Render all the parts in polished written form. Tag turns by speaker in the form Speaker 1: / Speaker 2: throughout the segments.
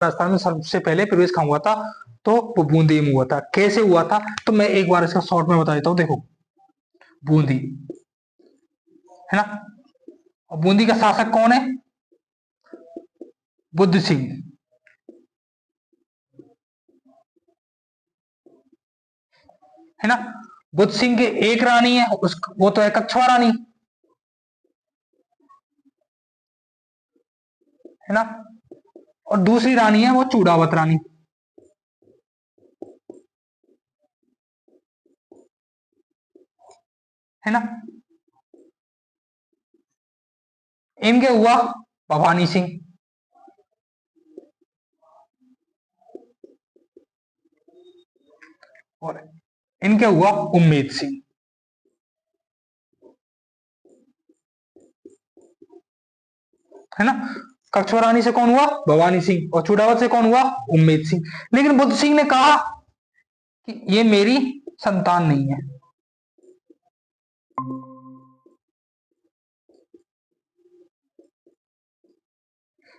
Speaker 1: राजस्थान में सबसे पहले प्रवेश कहाँ हुआ था? तो वो बूंदी में हुआ था। कैसे हुआ था? तो मैं एक बार इसका शॉर्ट में बता देता हूँ। देखो, बूंदी है ना, और बूंदी का शासक कौन है? बुद्ध सिंह, है ना। बुद्ध सिंह की एक रानी है, वो तो है कछुआ रानी, है ना। और दूसरी रानी है वो चूड़ावत रानी, है ना। इनके हुआ भवानी सिंह, और इनके हुआ उम्मेद सिंह, है ना। कछुआ रानी से कौन हुआ? भवानी सिंह। और चूड़ावत से कौन हुआ? उम्मेद सिंह। लेकिन बुद्ध सिंह ने कहा कि ये मेरी संतान नहीं है,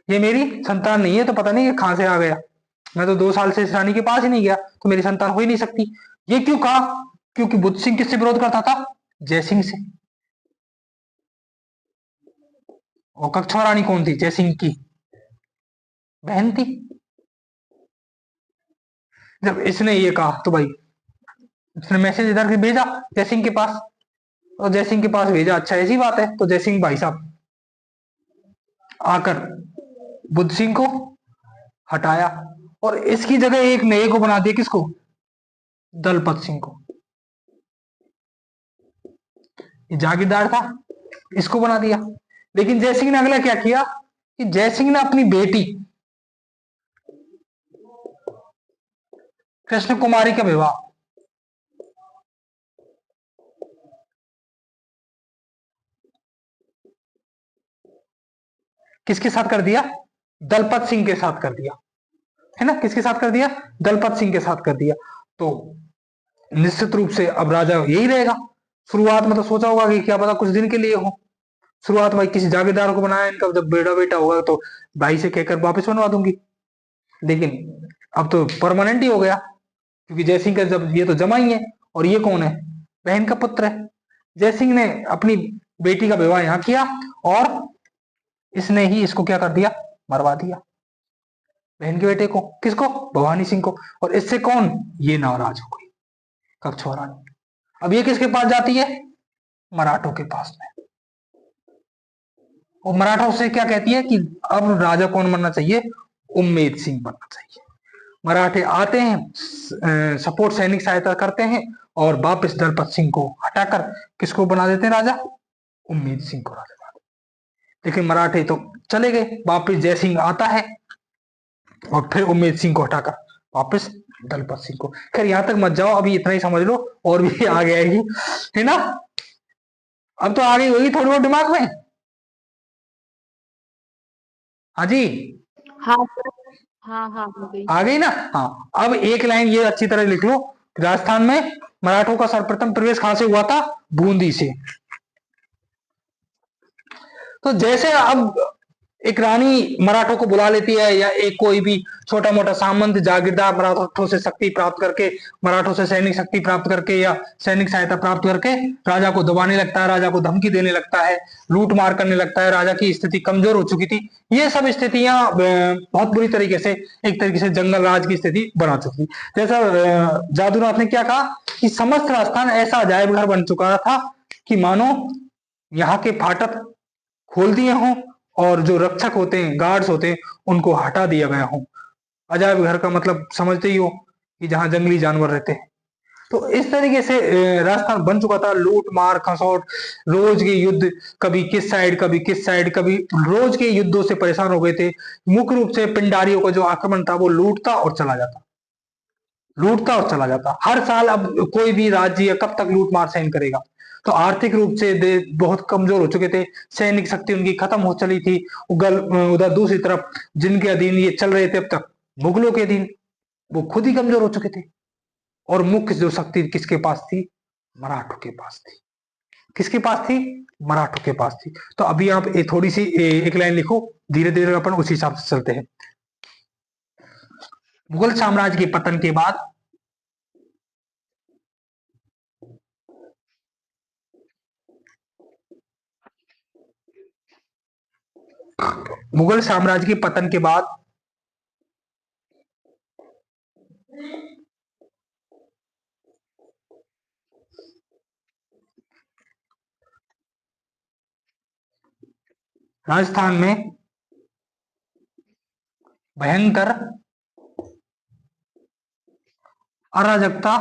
Speaker 1: ये मेरी संतान नहीं है, तो पता नहीं ये कहां से आ गया। मैं तो 2 साल से इस रानी के पास ही नहीं गया, तो मेरी संतान हो ही नहीं सकती। ये क्यों कहा? क्योंकि बुद्ध सिंह किससे विरोध करता था? जयसिंह से। और कछुआ रानी कौन थी? जयसिंह की बहन थी। जब इसने ये कहा तो भाई इसने मैसेज इधर से भेजा जयसिंह के पास, और जयसिंह के पास भेजा, अच्छा ऐसी बात है। तो जयसिंह भाई साहब आकर बुद्ध सिंह को हटाया, और इसकी जगह एक नए को बना दिया। किसको? दलपत सिंह को। ये जागीरदार था, इसको बना दिया। लेकिन जयसिंह ने अगला क्या किया कि जयसिंह ने अपनी बेटी कृष्ण कुमारी का विवाह किसके साथ कर दिया? दलपत सिंह के साथ कर दिया, है ना। किसके साथ कर दिया? दलपत सिंह के साथ कर दिया। तो निश्चित रूप से अब राजा यही रहेगा। शुरुआत में तो सोचा होगा कि क्या पता कुछ दिन के लिए हो। शुरुआत में किसी जागीरदार को बनाया इनका, जब बेटा बेटा होगा तो भाई से कहकर वापस बनवा दूंगी। लेकिन अब तो परमानेंट ही हो गया, क्योंकि जयसिंह का जब ये तो जमाई है, और ये कौन है? बहन का पुत्र है। जयसिंह ने अपनी बेटी का विवाह यहाँ किया, और इसने ही इसको क्या कर दिया? मरवा दिया, बहन के बेटे को। किसको? भवानी सिंह को। और इससे कौन? ये नाराज हो गई कछुआ रानी। अब ये किसके पास जाती है? मराठों के पास में। और मराठा उससे क्या कहती है कि अब राजा कौन बनना चाहिए? उम्मेद सिंह बनना चाहिए। मराठे आते हैं, सपोर्ट सैनिक सहायता करते हैं, और वापस दलपत सिंह को हटाकर किसको बना देते हैं राजा? उम्मेद सिंह को राजा बना देते। लेकिन मराठे तो चले गए, वापस जयसिंह आता है, और फिर उम्मेद सिंह को हटाकर वापस दलपत सिंह को। खैर यहां तक मत जाओ, अभी इतना ही समझ लो, और भी आगे आएगी, है ना। अब तो आगे होगी थोड़ी बहुत दिमाग में। हाँ जी,
Speaker 2: हाँ सर। हाँ हाँ हो गई।
Speaker 1: आ गई ना। हाँ, अब एक लाइन ये अच्छी तरह लिख लो। राजस्थान में मराठों का सर्वप्रथम प्रवेश कहां से हुआ था? बूंदी से। तो जैसे अब एक रानी मराठों को बुला लेती है, या एक कोई भी छोटा मोटा सामंत जागीरदार मराठों से शक्ति प्राप्त करके, मराठों से सैनिक शक्ति प्राप्त करके या सैनिक सहायता प्राप्त करके राजा को दबाने लगता है, राजा को धमकी देने लगता है, लूट मार करने लगता है। राजा की स्थिति कमजोर हो चुकी थी। ये सब स्थितियां बहुत बुरी तरीके से, एक तरीके से जंगल राज की स्थिति बना चुकी। जैसा जादूनाथ ने क्या कहा कि समस्त राजस्थान ऐसा अजायब घर बन चुका था कि मानो यहाँ के फाटक खोल दिए हों, और जो रक्षक होते हैं, गार्ड्स होते हैं, उनको हटा दिया गया हो। अजायब घर का मतलब समझते ही हो कि जहां जंगली जानवर रहते हैं। तो इस तरीके से राजस्थान बन चुका था। लूट मार खसोट, रोज के युद्ध, कभी किस साइड कभी किस साइड, कभी रोज के युद्धों से परेशान हो गए थे। मुख्य रूप से पिंडारियों का जो आक्रमण था वो लूटता और चला जाता, लूटता और चला जाता हर साल। अब कोई भी राज्य कब तक लूट मार सहन करेगा? तो आर्थिक रूप से बहुत कमजोर हो चुके थे, सैनिक शक्ति उनकी खत्म हो चली थी। उधर दूसरी तरफ जिनके अधीन ये चल रहे थे अब तक, मुगलों के अधीन, वो खुद ही कमजोर हो चुके थे। और मुख्य जो शक्ति किसके पास थी? मराठों के पास थी। किसके पास थी? मराठों के पास थी। तो अभी आप थोड़ी सी एक लाइन लिखो, धीरे धीरे अपन उसी हिसाब से चलते हैं। मुगल साम्राज्य के पतन के बाद मुगल साम्राज्य के पतन के बाद राजस्थान में भयंकर अराजकता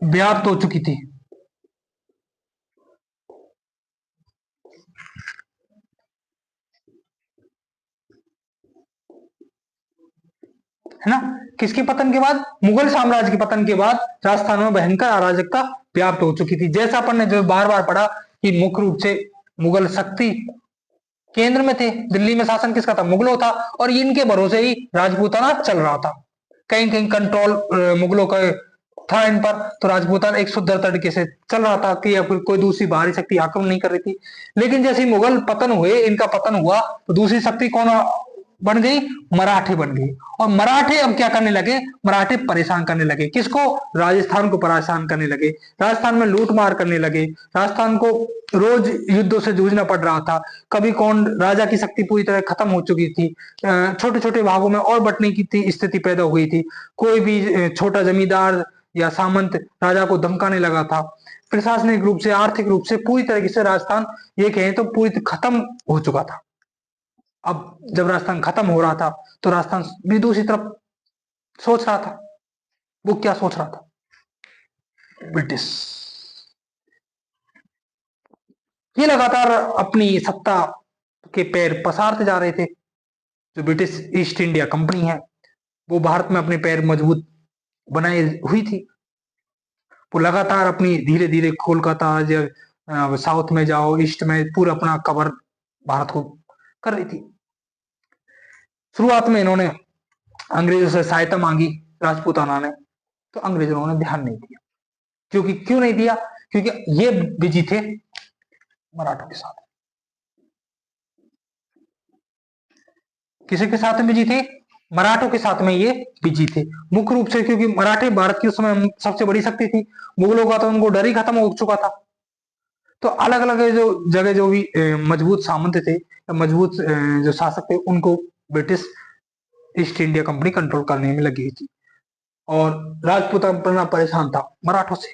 Speaker 1: व्याप्त हो चुकी थी। है ना, किसके पतन के बाद? मुगल साम्राज्य के पतन के बाद राजस्थान में भयंकर अराजकता व्याप्त हो चुकी थी। जैसा अपन ने जो बार बार पढ़ा कि मुख्य रूप से मुगल शक्ति केंद्र में थे, दिल्ली में शासन किसका था? मुगलों था, और इनके भरोसे ही राजपूताना चल रहा था। कहीं कहीं कंट्रोल मुगलों का था इन पर, तो राजपूताना एक सुंदर तरीके से चल रहा था कि फिर कोई दूसरी बाहरी शक्ति आक्रमण नहीं कर रही थी। लेकिन जैसे मुगल पतन हुए, इनका पतन हुआ, तो दूसरी शक्ति कौन बन गई? मराठे बन गई। और मराठे अब क्या करने लगे? मराठे परेशान करने लगे। किसको? राजस्थान को परेशान करने लगे, राजस्थान में लूट मार करने लगे, राजस्थान को रोज युद्धों से जूझना पड़ रहा था। कभी कौन, राजा की शक्ति पूरी तरह खत्म हो चुकी थी, छोटे छोटे भागों में और बंटने की स्थिति पैदा हो गई थी। कोई भी छोटा जमींदार या सामंत राजा को धमकाने लगा था। प्रशासनिक रूप से, आर्थिक रूप से पूरी तरीके से राजस्थान, ये कहें तो पूरी खत्म हो चुका था। अब जब राजस्थान खत्म हो रहा था, तो राजस्थान भी दूसरी तरफ सोच रहा था। वो क्या सोच रहा था? ब्रिटिश ये लगातार अपनी सत्ता के पैर पसारते जा रहे थे। जो ब्रिटिश ईस्ट इंडिया कंपनी है, वो भारत में अपने पैर मजबूत बनाए हुई थी। वो लगातार अपनी धीरे धीरे कोलकाता, साउथ में जाओ, ईस्ट में, पूरा अपना कवर भारत को कर रही थी। शुरुआत में इन्होंने अंग्रेजों से सहायता मांगी राजपूताना ने, तो अंग्रेजों ने ध्यान नहीं दिया। क्योंकि क्यों नहीं दिया? क्योंकि ये बिजी थे मराठों के साथ। किसी के साथ में बिजी थे? मराठों के साथ में ये बिजी थे, मुख्य रूप से क्योंकि मराठे भारत की उस समय सबसे बड़ी शक्ति थी। मुगलों का तो उनको डर ही खत्म हो चुका था। तो अलग अलग जो जगह जो भी मजबूत सामंत थे, मजबूत जो शासक थे, उनको British east India company control करने में लगी थी। और राजपूताना परेशान था मराठों से।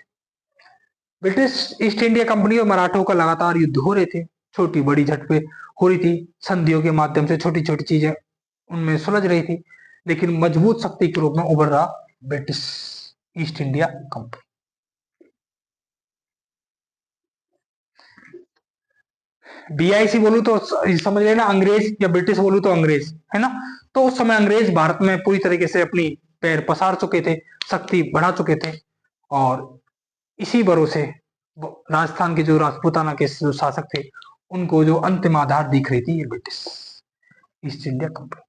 Speaker 1: ब्रिटिश ईस्ट इंडिया कंपनी और मराठों का लगातार युद्ध हो रहे थे, छोटी बड़ी झड़पें हो रही थी, संधियों के माध्यम से छोटी छोटी चीजें उनमें सुलझ रही थी। लेकिन मजबूत शक्ति के रूप में उभर रहा British east India company. BIC बोलूं तो समझ लेना अंग्रेज, या ब्रिटिश बोलूं तो अंग्रेज, है ना। तो उस समय अंग्रेज भारत में पूरी तरीके से अपनी पैर पसार चुके थे, शक्ति बढ़ा चुके थे, और इसी भरोसे राजस्थान के जो राजपूताना के जो शासक थे, उनको जो अंतिम आधार दिख रही थी ये ब्रिटिश ईस्ट इंडिया कंपनी।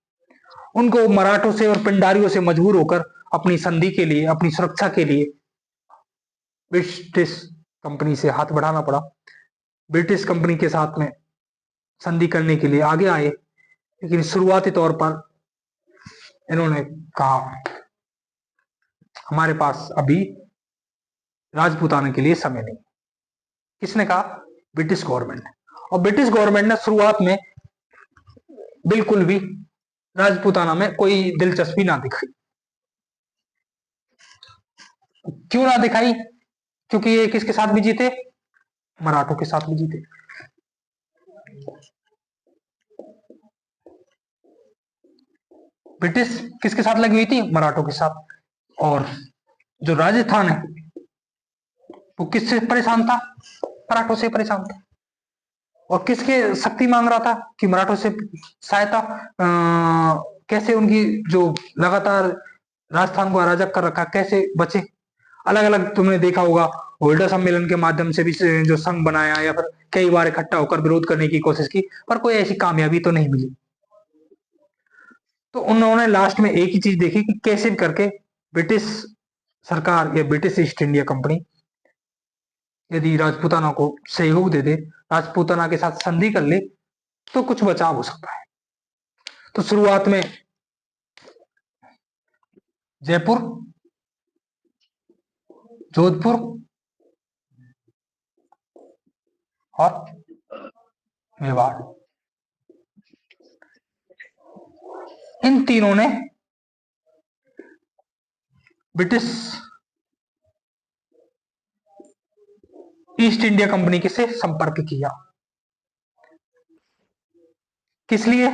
Speaker 1: उनको मराठों से और पिंडारियों से मजबूर होकर अपनी संधि के लिए, अपनी सुरक्षा के लिए ब्रिटिश कंपनी से हाथ बढ़ाना पड़ा। ब्रिटिश कंपनी के साथ में संधि करने के लिए आगे आए, लेकिन शुरुआती तौर पर इन्होंने कहा हमारे पास अभी राजपूताना के लिए समय नहीं। किसने कहा? ब्रिटिश गवर्नमेंट ने। और ब्रिटिश गवर्नमेंट ने शुरुआत में बिल्कुल भी राजपूताना में कोई दिलचस्पी ना दिखाई। क्यों ना दिखाई? क्योंकि ये किसके साथ बिजी थे? मराठों के साथ बिजी थे। ब्रिटिश किसके साथ लगी हुई थी? मराठों के साथ। और जो राजस्थान है वो किससे परेशान था? मराठों से परेशान था। और किसके शक्ति मांग रहा था? कि मराठों से सहायता। कैसे उनकी जो लगातार राजस्थान को अराजक कर रखा, कैसे बचे? अलग अलग तुमने देखा होगा, होल्डा सम्मेलन के माध्यम से भी जो संघ बनाया, या फिर कई बार इकट्ठा होकर विरोध करने की कोशिश की, पर कोई ऐसी कामयाबी तो नहीं मिली। तो उन्होंने लास्ट में एक ही चीज देखी कि कैसे भी करके ब्रिटिश सरकार या ब्रिटिश ईस्ट इंडिया कंपनी यदि राजपूताना को सहयोग दे दे, राजपूताना के साथ संधि कर ले, तो कुछ बचाव हो सकता है। तो शुरुआत में जयपुर, जोधपुर और मेवाड़, इन तीनों ने ब्रिटिश ईस्ट इंडिया कंपनी के से संपर्क किया। किस लिए?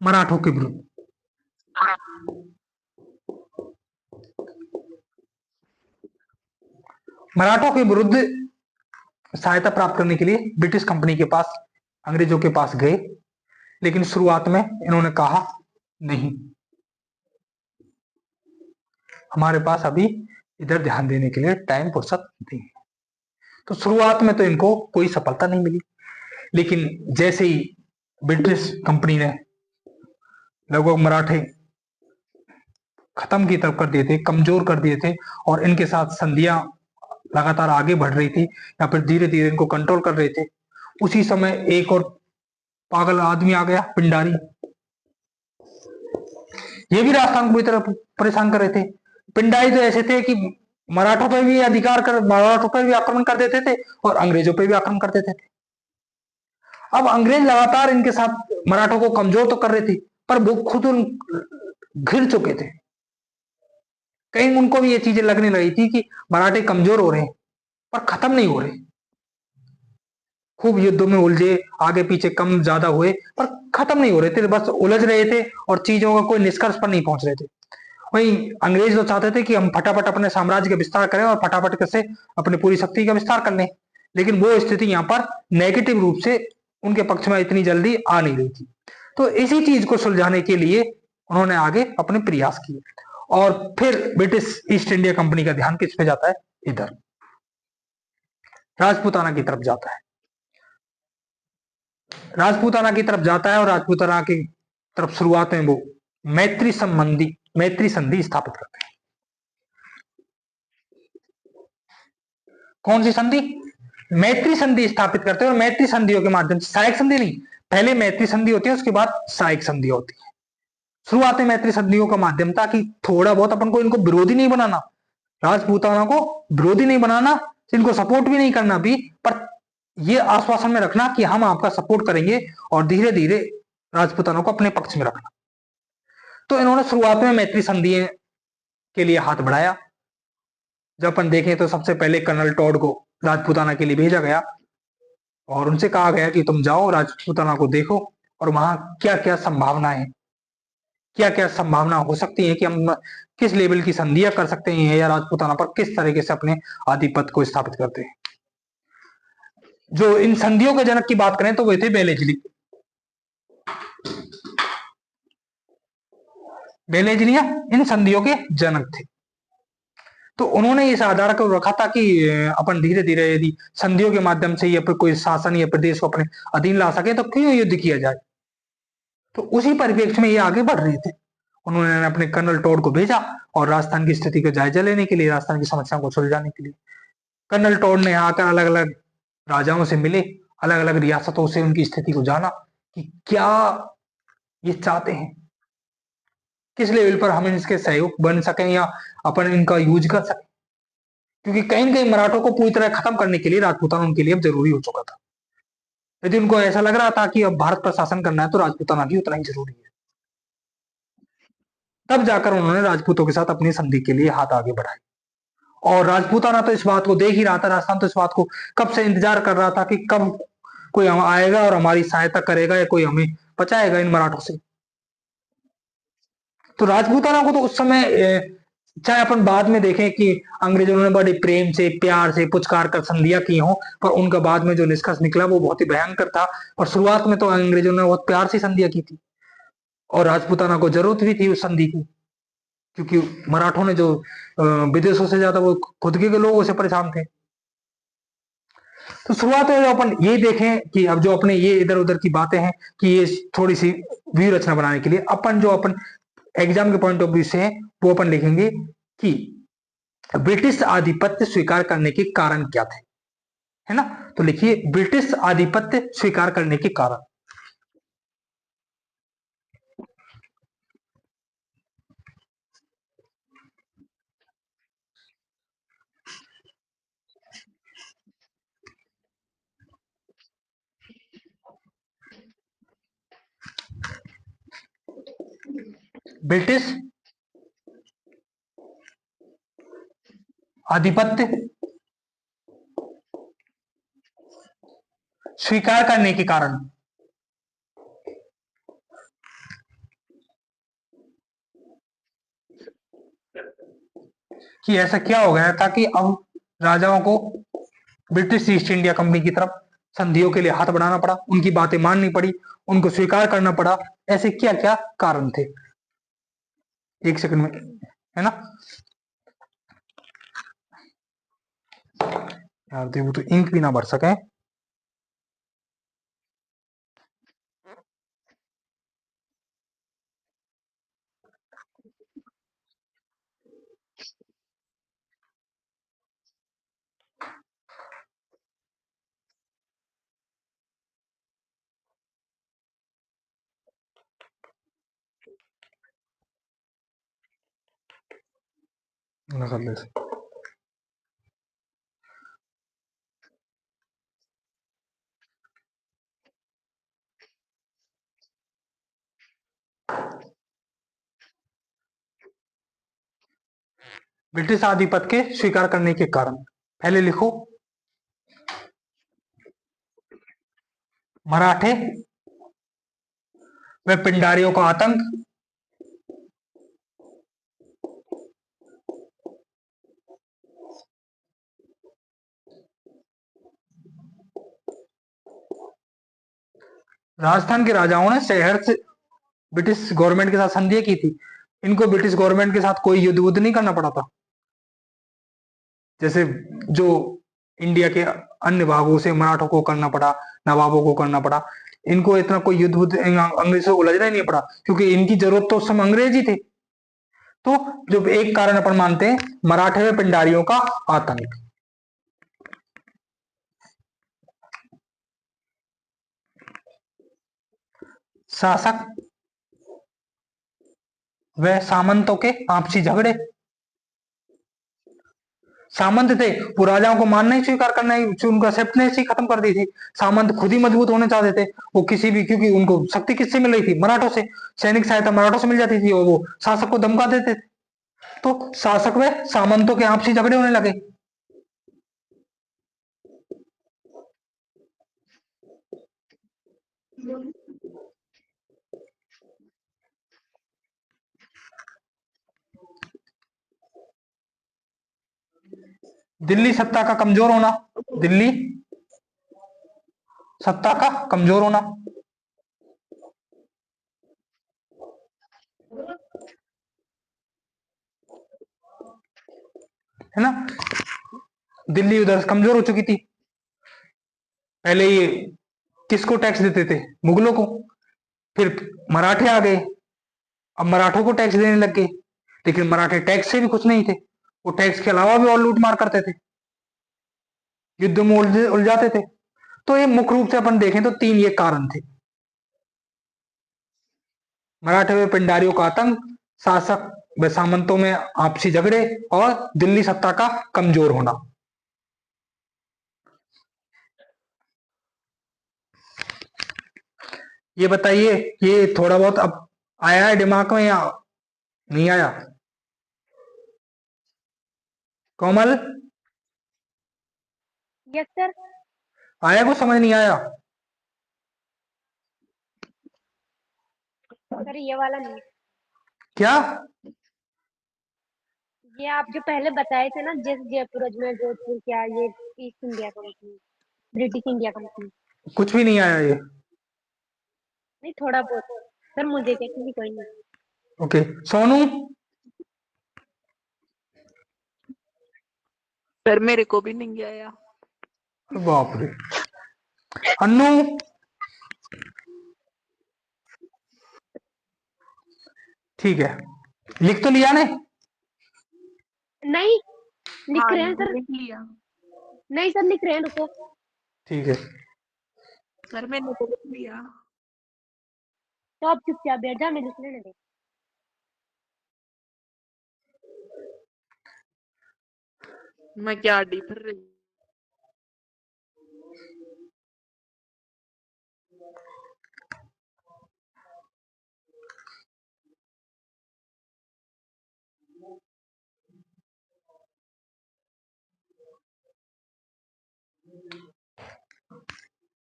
Speaker 1: मराठों के विरुद्ध। मराठों के विरुद्ध सहायता प्राप्त करने के लिए ब्रिटिश कंपनी के पास, अंग्रेजों के पास गए, लेकिन शुरुआत में इन्होंने कहा नहीं, हमारे पास अभी इधर ध्यान देने के लिए टाइम फुर्सत नहीं है। तो शुरुआत में तो इनको कोई सफलता नहीं मिली, लेकिन जैसे ही ब्रिटिश कंपनी ने लगभग मराठे खत्म की तरफ कर दिए थे, कमजोर कर दिए थे, और इनके साथ संधियां लगातार आगे बढ़ रही थी या फिर धीरे धीरे इनको कंट्रोल कर रहे थे, उसी समय एक और पागल आदमी आ गया, पिंडारी। ये भी राजस्थान को पूरी तरह परेशान कर रहे थे। पिंडारी तो ऐसे थे कि मराठों पर भी मराठों पर भी आक्रमण कर देते थे और अंग्रेजों पर भी आक्रमण कर देते थे। अब अंग्रेज लगातार इनके साथ मराठों को कमजोर तो कर रहे थे, पर वो खुद घिर चुके थे। कहीं उनको भी ये चीजें लगने लगी थी कि मराठे कमजोर हो रहे हैं पर खत्म नहीं हो रहे। खूब युद्धों में उलझे, आगे पीछे कम ज्यादा हुए, पर खत्म नहीं हो रहे थे, बस उलझ रहे थे और चीजों का कोई निष्कर्ष पर नहीं पहुंच रहे थे। वही अंग्रेज तो चाहते थे कि हम फटाफट अपने साम्राज्य का विस्तार करें और फटाफट से अपनी पूरी शक्ति का विस्तार कर लें, लेकिन वो स्थिति यहाँ पर नेगेटिव रूप से उनके पक्ष में इतनी जल्दी आ नहीं रही थी। तो इसी चीज को सुलझाने के लिए उन्होंने आगे अपने प्रयास किए, और फिर ब्रिटिश ईस्ट इंडिया कंपनी का ध्यान किस पे जाता है? इधर राजपूताना की तरफ जाता है। राजपूताना की तरफ जाता है और राजपूताना की तरफ शुरुआत में वो मैत्री संधि स्थापित करते हैं। कौन सी संधि? मैत्री संधि स्थापित करते हैं, और मैत्री संधियों के माध्यम से, सहायक संधि नहीं, पहले मैत्री संधि होती है, उसके बाद सहायक संधि होती है। शुरुआत में मैत्री संधियों का माध्यम था कि थोड़ा बहुत अपन को इनको विरोधी नहीं बनाना, राजपूताना को विरोधी नहीं बनाना, इनको सपोर्ट भी नहीं करना भी, पर ये आश्वासन में रखना कि हम आपका सपोर्ट करेंगे और धीरे धीरे राजपूताना को अपने पक्ष में रखना। तो इन्होंने शुरुआत में मैत्री संधि के लिए हाथ बढ़ाया। जब अपन देखें तो सबसे पहले कर्नल टॉड को राजपूताना के लिए भेजा गया और उनसे कहा गया कि तुम जाओ राजपूताना को देखो और वहां क्या क्या संभावनाएं, क्या क्या संभावना हो सकती है कि हम किस लेवल की संधियां कर सकते हैं या राजपूताना पर किस तरीके से अपने आधिपत्य को स्थापित करते हैं। जो इन संधियों के जनक की बात करें तो वे थे बेलेजली। बेलेजलियां इन संधियों के जनक थे। तो उन्होंने इस आधार को रखा था कि अपन धीरे धीरे यदि संधियों के माध्यम से या फिर कोई शासन या प्रदेश को अपने अधीन ला सके तो क्यों युद्ध किया जाए। तो उसी परिप्रेक्ष्य में ये आगे बढ़ रहे थे। उन्होंने अपने कर्नल टॉड को भेजा और राजस्थान की स्थिति का जायजा लेने के लिए, राजस्थान की समस्याओं को सुलझाने के लिए। कर्नल टॉड ने आकर अलग अलग राजाओं से मिले, अलग अलग रियासतों से उनकी स्थिति को जाना कि क्या ये चाहते हैं, किस लेवल पर हम इसके सहयोग बन सकें या अपन इनका यूज कर सकें, क्योंकि कहीं न कहीं मराठों को पूरी तरह खत्म करने के लिए राजपूताना उनके लिए अब जरूरी हो चुका था। यदि उनको ऐसा लग रहा था कि अब भारत पर शासन करना है तो राजपूताना भी उतना ही जरूरी है। तब जाकर उन्होंने राजपूतों के साथ अपनी संधि के लिए हाथ आगे बढ़ाए, और राजपूताना तो इस बात को देख ही रहा था, राजस्थान तो इस बात को कब से इंतजार कर रहा था कि कब कोई हम आएगा और हमारी सहायता करेगा या कोई हमें बचाएगा इन मराठों से। तो राजपूताना को तो उस समय, चाहे अपन बाद में देखें कि अंग्रेजों ने बड़े प्रेम से, प्यार से पुचकार कर संधियां की हों, पर उनका बाद में जो निष्कर्ष निकला वो बहुत ही भयंकर था। और शुरुआत में तो अंग्रेजों ने बहुत प्यार से संधियां की थी और राजपूताना को जरूरत भी थी उस संधि की, क्योंकि मराठों ने जो विदेशों से ज्यादा वो खुद के लोगों से परेशान थे। तो शुरुआत में अपन ये देखें कि अब जो अपने ये इधर उधर की बातें हैं कि ये थोड़ी सी व्यू रचना बनाने के लिए अपन जो अपन एग्जाम के पॉइंट ऑफ व्यू से है वो अपन लिखेंगे कि ब्रिटिश आधिपत्य स्वीकार करने के कारण क्या थे, है ना। तो लिखिए ब्रिटिश आधिपत्य स्वीकार करने के कारण। ब्रिटिश आधिपत्य स्वीकार करने के कारण कि ऐसा क्या हो गया था कि अब राजाओं को ब्रिटिश ईस्ट इंडिया कंपनी की तरफ संधियों के लिए हाथ बढ़ाना पड़ा, उनकी बातें माननी पड़ी, उनको स्वीकार करना पड़ा। ऐसे क्या क्या कारण थे? एक सेकंड में, है ना यार, देखो तो इंक भी ना भर सके। ब्रिटिश आधिपत्य के स्वीकार करने के कारण, पहले लिखो मराठे व पिंडारियों का आतंक, राजस्थान के राजाओं ने शहर से ब्रिटिश गवर्नमेंट के साथ संधि की थी। इनको ब्रिटिश गवर्नमेंट के साथ कोई युद्ध वुद्ध नहीं करना पड़ा था, जैसे जो इंडिया के अन्य भागों से मराठों को करना पड़ा, नवाबों को करना पड़ा। इनको इतना कोई युद्ध वुद्ध अंग्रेज से उलझना ही नहीं पड़ा, क्योंकि इनकी जरूरत तो उस समय अंग्रेज ही थे। तो जो एक कारण अपन मानते हैं, मराठे व पिंडारियों का आतंक। शासक व सामंतों के आपसी झगड़े। सामंत थे, वो राजाओं को मानना ही स्वीकार करना ही, उनका एक्सेप्टेंस ही खत्म कर दी थी। सामंत खुद ही मजबूत होने चाहते थे। वो किसी भी, क्योंकि उनको शक्ति किससे मिल रही थी? मराठों से। सैनिक सहायता मराठों से मिल जाती थी और वो शासक को धमका देते थे। तो शासक व सामंतों के आपसी झगड़े होने लगे। दिल्ली सत्ता का कमजोर होना। दिल्ली सत्ता का कमजोर होना, है ना। दिल्ली उधर कमजोर हो चुकी थी। पहले ये किसको टैक्स देते थे? मुगलों को। फिर मराठे आ गए, अब मराठों को टैक्स देने लग गए। लेकिन मराठे टैक्स से भी कुछ नहीं थे, वो टैक्स के अलावा भी और लूट मार करते थे, युद्ध में उलझाते थे। तो ये मुख्य रूप से अपन देखें तो तीन ये कारण थे: मराठे व पिंडारियों का आतंक, शासक व सामंतों में आपसी झगड़े, और दिल्ली सत्ता का कमजोर होना। ये बताइए, ये थोड़ा बहुत अब आया है दिमाग में या नहीं आया? कोमल,
Speaker 2: यस सर।
Speaker 1: आया को समझ नहीं आया?
Speaker 2: सर ये वाला नहीं।
Speaker 1: क्या?
Speaker 2: ये आप जो पहले बताए थे ना, जयपुर अजमेर जोधपुर, क्या ये east India company, British India company?
Speaker 1: कुछ भी नहीं आया ये?
Speaker 2: नहीं, थोड़ा बहुत। सर मुझे क्या, किसी कोई नहीं।
Speaker 1: ओके, सोनू।
Speaker 3: सर मेरे को भी नहीं आया।
Speaker 1: बाप रे। अन्नू, ठीक है, लिख तो लिया ने?
Speaker 2: नहीं, लिख
Speaker 3: हाँ
Speaker 2: रहे हैं सर।
Speaker 3: लिख लिया।
Speaker 2: नहीं सर, लिख रहे हैं, रुको।
Speaker 1: ठीक है।
Speaker 3: सर मैंने तो लिख लिया।
Speaker 2: तो आप चुपचाप बैठ जा, मैं लिख लेने दे।
Speaker 3: मैं क्या डी फिर रही।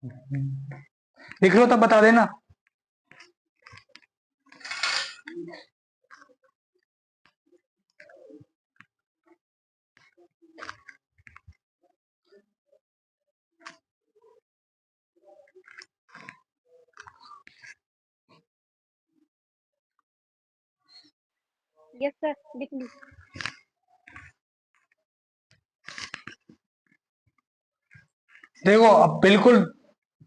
Speaker 1: लिख लो तब बता देना।
Speaker 2: यस सर, लिख ली।
Speaker 1: देखो अब बिल्कुल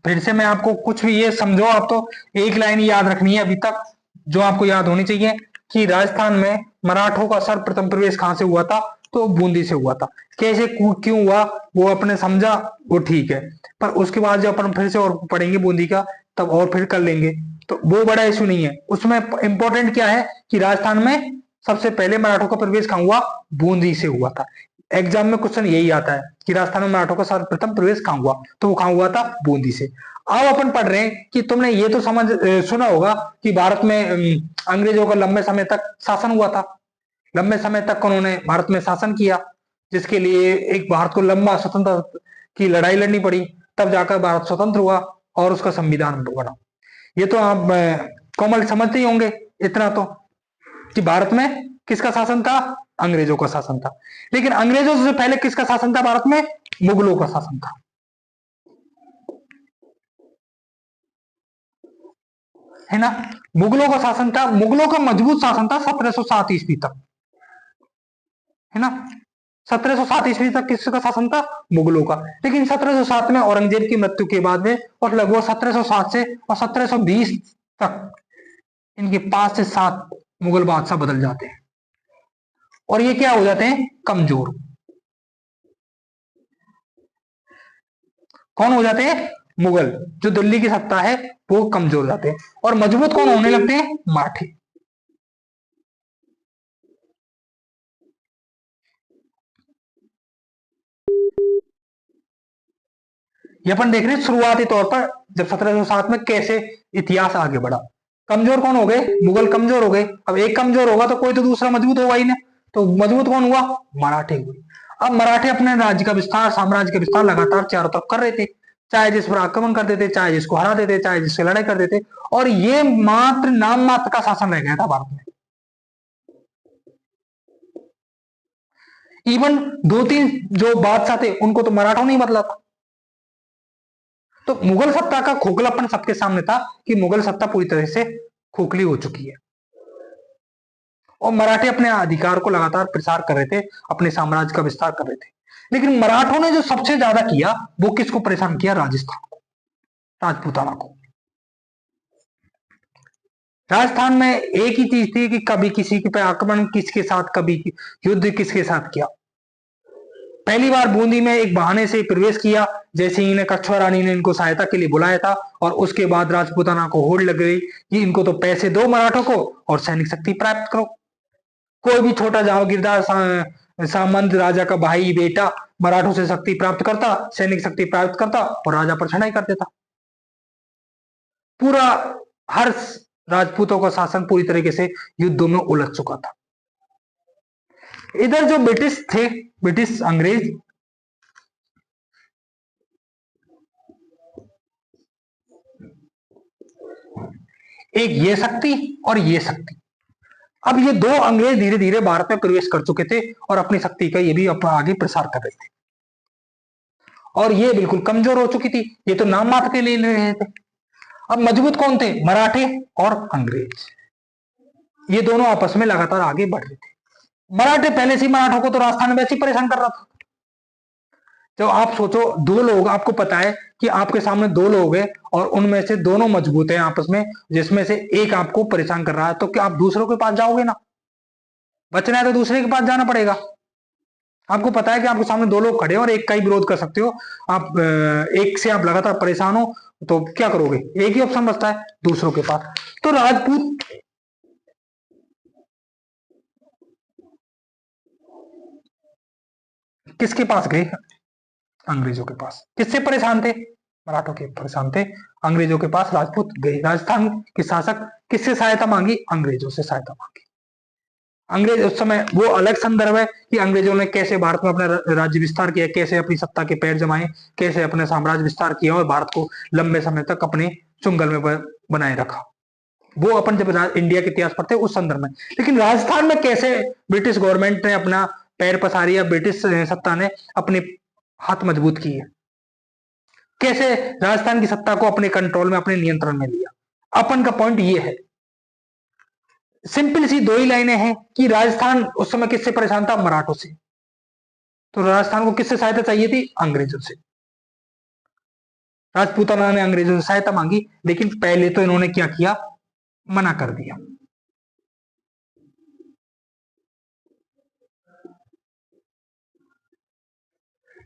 Speaker 1: फिर से मैं आपको कुछ भी ये समझो, आप तो एक लाइन याद रखनी है अभी तक जो आपको याद होनी चाहिए कि राजस्थान में मराठों का सर्वप्रथम प्रवेश कहां से हुआ था, तो बूंदी से हुआ था। कैसे क्यों हुआ वो अपने समझा, वो ठीक है, पर उसके बाद जब अपन फिर से और पढ़ेंगे बूंदी का तब और फिर कर लेंगे, तो वो बड़ा इशू नहीं है। उसमें इंपॉर्टेंट क्या है कि राजस्थान में सबसे पहले मराठों का प्रवेश कहां हुआ, बूंदी से हुआ था। एग्जाम में क्वेश्चन यही आता है कि राजस्थान में मराठों का सर्वप्रथम प्रवेश कहां हुआ, तो वो कहां हुआ था, बूंदी से। अब अपन पढ़ रहे हैं कि तुमने ये तो सुना होगा कि भारत में अंग्रेजों का लंबे समय तक शासन हुआ था। लंबे समय तक उन्होंने भारत में शासन किया, जिसके लिए एक भारत को लंबा स्वतंत्रता की लड़ाई लड़नी पड़ी, तब जाकर भारत स्वतंत्र हुआ और उसका संविधान बना। ये तो आप कॉमन समझते ही होंगे इतना तो, कि भारत में किसका शासन था, अंग्रेजों का शासन था। लेकिन अंग्रेजों से पहले किसका शासन था भारत में, मुगलों का शासन था, है ना। मुगलों का शासन था, मुगलों का मजबूत शासन था 1707 ईस्वी तक, है ना। 1707 ईस्वी तक किसका शासन था, मुगलों का। लेकिन 1707 में औरंगजेब की मृत्यु के बाद में और लगभग 1707 से और 1720 तक इनके 5 से 7 मुगल बादशाह बदल जाते हैं और ये क्या हो जाते हैं, कमजोर। कौन हो जाते हैं, मुगल। जो दिल्ली की सत्ता है वो कमजोर हो जाते हैं और मजबूत कौन होने लगते हैं, मराठे। ये अपन देख रहे हैं शुरुआती तौर पर जब 1707 में कैसे इतिहास आगे बढ़ा। कमजोर कौन हो गए, मुगल कमजोर हो गए। अब एक कमजोर होगा तो कोई तो दूसरा मजबूत होगा ही ना, तो मजबूत कौन हुआ, मराठे हुए। अब मराठे अपने राज्य का विस्तार, साम्राज्य का विस्तार लगातार चारों तरफ कर रहे थे, चाहे जिस पर आक्रमण कर देते, चाहे जिसको हरा देते, चाहे जिससे लड़ाई कर देते, और ये मात्र नाम मात्र का शासन रह गया था भारत में। इवन 2-3 जो बादशाह थे उनको तो मराठों ने ही बदला था। तो मुगल सत्ता का खोखलापन सबके सामने था कि मुगल सत्ता पूरी तरह से खोखली हो चुकी है और मराठे अपने अधिकार को लगातार प्रसार कर रहे थे, अपने साम्राज्य का विस्तार कर रहे थे। लेकिन मराठों ने जो सबसे ज्यादा किया वो किसको परेशान किया, राजस्थान को, राजपूताना को। राजस्थान में एक ही चीज थी कि कभी किसी पे आक्रमण किसके साथ, कभी युद्ध किसके साथ किया। पहली बार बूंदी में एक बहाने से प्रवेश किया, जैसे ही इन्हें कछुआ रानी ने इनको सहायता के लिए बुलाया था, और उसके बाद राजपूताना को होड़ लग गई कि इनको तो पैसे दो मराठों को और सैनिक शक्ति प्राप्त करो। कोई भी छोटा जागीरदार सामंत राजा का भाई बेटा मराठों से शक्ति प्राप्त करता, सैनिक शक्ति प्राप्त करता और राजा पर चढ़ाई कर देता। पूरा हर राजपूतों का शासन पूरी तरीके से युद्धों में उलझ चुका था। इधर जो ब्रिटिश थे, ब्रिटिश अंग्रेज, एक ये शक्ति और ये शक्ति, अब ये दो अंग्रेज धीरे धीरे भारत में प्रवेश कर चुके थे और अपनी शक्ति का ये भी आगे प्रसार कर रहे थे और ये बिल्कुल कमजोर हो चुकी थी, ये तो नाम मात्र के लिए ले रहे थे। अब मजबूत कौन थे, मराठे और अंग्रेज, ये दोनों आपस में लगातार आगे बढ़ रहे थे। मराठे पहले से मराठों को तो राजस्थान में वैसे ही परेशान कर रहा था। जब आप सोचो दो लोग, आपको पता है कि आपके सामने दो लोग हैं और उनमें से दोनों मजबूत हैं आपस में, जिसमें से एक आपको परेशान कर रहा है, तो क्या आप दूसरों के पास जाओगे ना, बचना है तो दूसरे के पास जाना पड़ेगा। आपको पता है कि आपके सामने दो लोग खड़े हैं और एक का ही विरोध कर सकते हो, आप एक से आप लगातार परेशान हो तो क्या करोगे, एक ही ऑप्शन बचता है, दूसरों के पास। तो राजपूत किसके पास गए, अंग्रेजों के पास। किससे परेशान थे, मराठों के परेशान थे, अंग्रेजों के पास राजपूत गए। राजस्थान के शासक किससे सहायता मांगी, अंग्रेजों से सहायता मांगी। अंग्रेज उस समय वो अलग संदर्भ है कि अंग्रेजों ने कैसे भारत में अपना राज्य विस्तार किया, कैसे अपनी सत्ता के पैर जमाए, कैसे अपने साम्राज्य विस्तार किया और भारत को लंबे समय तक अपने चुंगल में बनाए रखा। वो अपन जब इंडिया के इतिहास पढ़ते हैं उस संदर्भ में। लेकिन राजस्थान में कैसे ब्रिटिश गवर्नमेंट ने अपना पैर पसारी या ब्रिटिश सत्ता ने अपने हाथ मजबूत किए, कैसे राजस्थान की सत्ता को अपने कंट्रोल में, अपने नियंत्रण में लिया, अपन का पॉइंट ये है। सिंपल सी दो ही लाइनें हैं कि राजस्थान उस समय किससे परेशान था? मराठों से। तो राजस्थान को किससे सहायता चाहिए थी? अंग्रेजों से। राजपूताना ने अंग्रेजों से सहायता मांगी, लेकिन पहले तो इन्होंने क्या किया? मना कर दिया।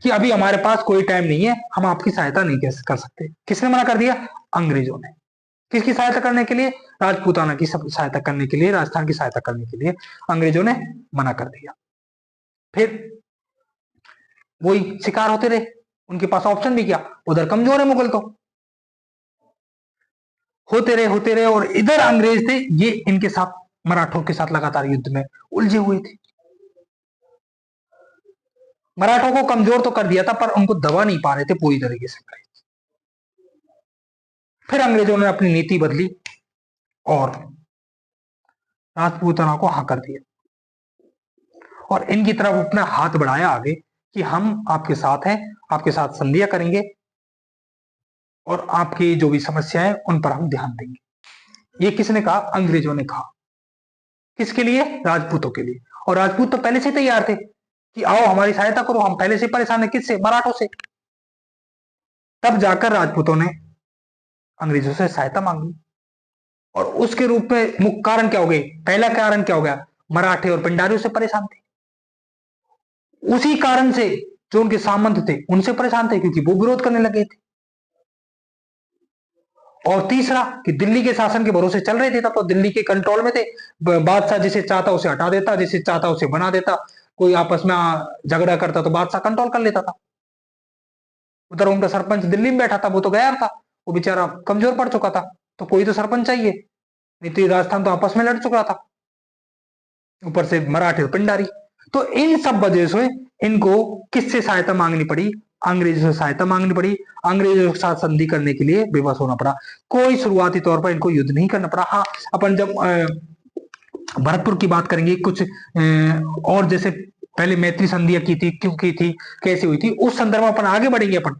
Speaker 1: कि अभी हमारे पास कोई टाइम नहीं है, हम आपकी सहायता नहीं कर सकते। किसने मना कर दिया? अंग्रेजों ने। किसकी सहायता करने के लिए? राजपूताना की सहायता करने के लिए, राजस्थान की सहायता करने के लिए अंग्रेजों ने मना कर दिया। फिर वही शिकार होते रहे, उनके पास ऑप्शन भी क्या? उधर कमजोर है मुगल तो, होते रहे और इधर अंग्रेज थे, ये इनके साथ मराठों के साथ लगातार युद्ध में उलझे हुए थे। मराठों को कमजोर तो कर दिया था, पर उनको दबा नहीं पा रहे थे पूरी तरीके से। फिर अंग्रेजों ने अपनी नीति बदली और राजपूताना को हाँ कर दिया और इनकी तरफ अपना हाथ बढ़ाया आगे कि हम आपके साथ हैं, आपके साथ संधियां करेंगे और आपकी जो भी समस्या है उन पर हम ध्यान देंगे। ये किसने कहा? अंग्रेजों ने कहा। किसके लिए? राजपूतों के लिए। और राजपूत तो पहले से तैयार थे कि आओ हमारी सहायता करो, हम पहले से परेशान है। किससे? मराठों से। तब जाकर राजपूतों ने अंग्रेजों से सहायता मांगी और उसके रूप में मुख्य कारण क्या हो गए? पहला कारण क्या हो गया? मराठे और पिंडारियों से परेशान थे। उसी कारण से जो उनके सामंत थे उनसे परेशान थे, क्योंकि वो विरोध करने लगे थे। और तीसरा कि दिल्ली के शासन के भरोसे चल रहे थे, तब तो दिल्ली के कंट्रोल में थे। बादशाह जिसे चाहता उसे हटा देता, जिसे चाहता उसे बना देता। कोई आपस में झगड़ा करता तो बादशाह कंट्रोल कर लेता था। उधर उनका सरपंच दिल्ली में बैठा था, वो तो गया था, वो बेचारा कमजोर पड़ चुका था, तो कोई तो सरपंच चाहिए, नहीं तो राजस्थान तो आपस में लड़ चुका था, ऊपर से मराठे और पिंडारी। तो इन सब वजह से इनको किससे सहायता मांगनी पड़ी? अंग्रेजों से सहायता मांगनी पड़ी। अंग्रेजों के साथ संधि करने के लिए विवश होना पड़ा। कोई शुरुआती तौर पर इनको युद्ध नहीं करना पड़ा। हाँ, अपन जब भरतपुर की बात करेंगे, कुछ और जैसे पहले मैत्री संधियां की थी, क्यों की थी, कैसे हुई थी, उस संदर्भ में अपन आगे बढ़ेंगे। अपन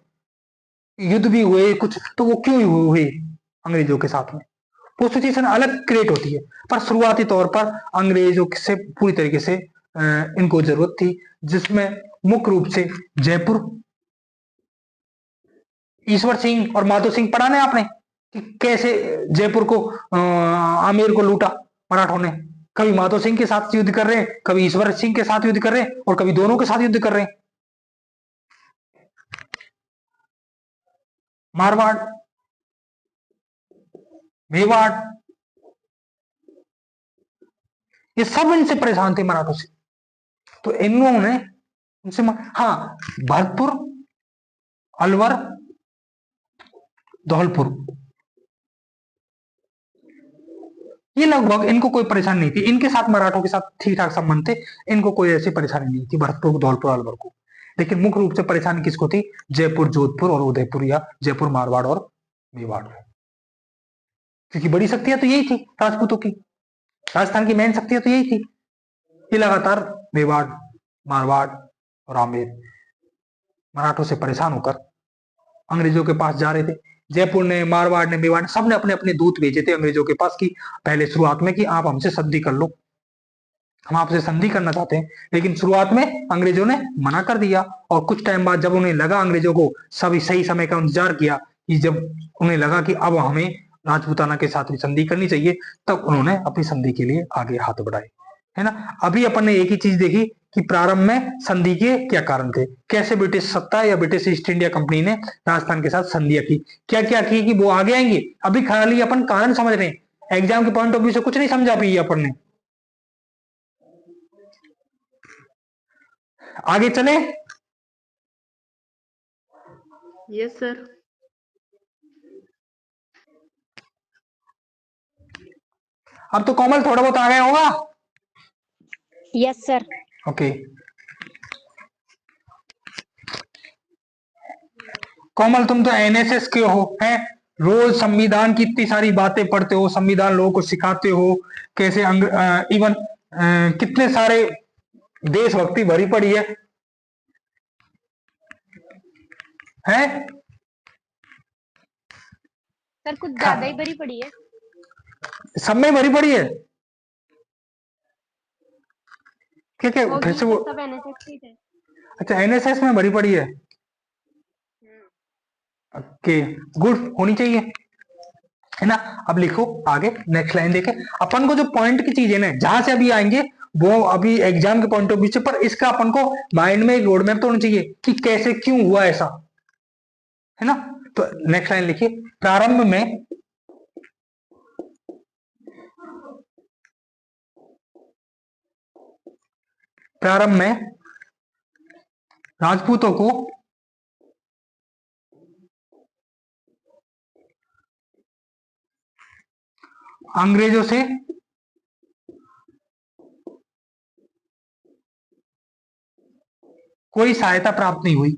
Speaker 1: युद्ध भी हुए कुछ, तो वो क्यों हुए अंग्रेजों के साथ में, वो सिचुएशन अलग क्रिएट होती है। पर शुरुआती तौर पर अंग्रेजों से पूरी तरीके से इनको जरूरत थी, जिसमें मुख्य रूप से जयपुर, ईश्वर सिंह और माधो सिंह पढ़ा ना आपने कि कैसे जयपुर को आमेर को लूटा मराठों ने। कभी माधो सिंह के साथ युद्ध कर रहे हैं, कभी ईश्वर सिंह के साथ युद्ध कर रहे हैं और कभी दोनों के साथ युद्ध कर रहे हैं। मारवाड़, मेवाड़, ये सब इनसे परेशान थे, मराठों से। तो इन्होंने उनसे हाँ, भरतपुर, अलवर, धौलपुर, ये लगभग इनको कोई परेशानी नहीं थी। इनके साथ मराठों के साथ ठीक ठाक संबंध थे, इनको कोई ऐसी परेशानी नहीं थी भरतपुर, धौलपुर, अलवर को। लेकिन मुख्य रूप से परेशानी किसको थी? जयपुर, जोधपुर और उदयपुर, या जयपुर, मारवाड़ और मेवाड़। क्योंकि बड़ी शक्तियां तो यही थी राजपूतों की, राजस्थान की मेन शक्तियां तो यही थी। ये लगातार मेवाड़, मारवाड़ और आमेर मराठों से परेशान होकर अंग्रेजों के पास जा रहे थे। जयपुर ने, मारवाड़ ने, मेवाड़ ने, सबने अपने अपने दूत भेजे थे अंग्रेजों के पास की पहले शुरुआत में कि आप हमसे संधि कर लो, हम आपसे संधि करना चाहते हैं। लेकिन शुरुआत में अंग्रेजों ने मना कर दिया और कुछ टाइम बाद जब उन्हें लगा, अंग्रेजों को सभी सही समय का इंतजार किया कि जब उन्हें लगा कि अब हमें राजपूताना के साथ भी संधि करनी चाहिए, तब उन्होंने अपनी संधि के लिए आगे हाथ बढ़ाए, है ना। अभी अपन ने एक ही चीज देखी कि प्रारंभ में संधि के क्या कारण थे, कैसे ब्रिटिश सत्ता या ब्रिटिश ईस्ट इंडिया कंपनी ने राजस्थान के साथ संधियां की, क्या क्या की, कि वो आगे आएंगे। अभी खाली अपन कारण समझ रहे हैं, एग्जाम के पॉइंट ऑफ व्यू से कुछ नहीं समझा पाई अपन ने। आगे चले।
Speaker 3: Yes sir.
Speaker 1: अब तो कॉमल थोड़ा बहुत आ गया होगा।
Speaker 2: Yes sir.
Speaker 1: ओके। कोमल, तुम तो एनएसएस के हो, हैं? रोज संविधान की इतनी सारी बातें पढ़ते हो, संविधान लोगों को सिखाते हो, कैसे इवन कितने सारे देशभक्ति भरी पड़ी है, हैं?
Speaker 2: सर कुछ ज्यादा ही भरी पड़ी है।
Speaker 1: सब में भरी पड़ी है क्या? क्या फिर
Speaker 2: होगी
Speaker 1: से
Speaker 2: सर,
Speaker 1: वो?
Speaker 2: सब एनएसएस के थे।
Speaker 1: अच्छा, एनएसएस में भरी पड़ी है। ओके, गुड, होनी चाहिए, है ना? अब लिखो आगे, नेक्स्ट लाइन देखे। अपन को जो पॉइंट की चीज है ना, जहां से अभी आएंगे वो अभी एग्जाम के पॉइंट ऑफ व्यू से, पर इसका अपन को माइंड में एक रोड मैप तो होना चाहिए कि कैसे क्यों हुआ ऐसा, है ना? तो नेक्स्ट लाइन लिखिए। प्रारंभ में राजपूतों को अंग्रेजों से कोई सहायता प्राप्त नहीं हुई।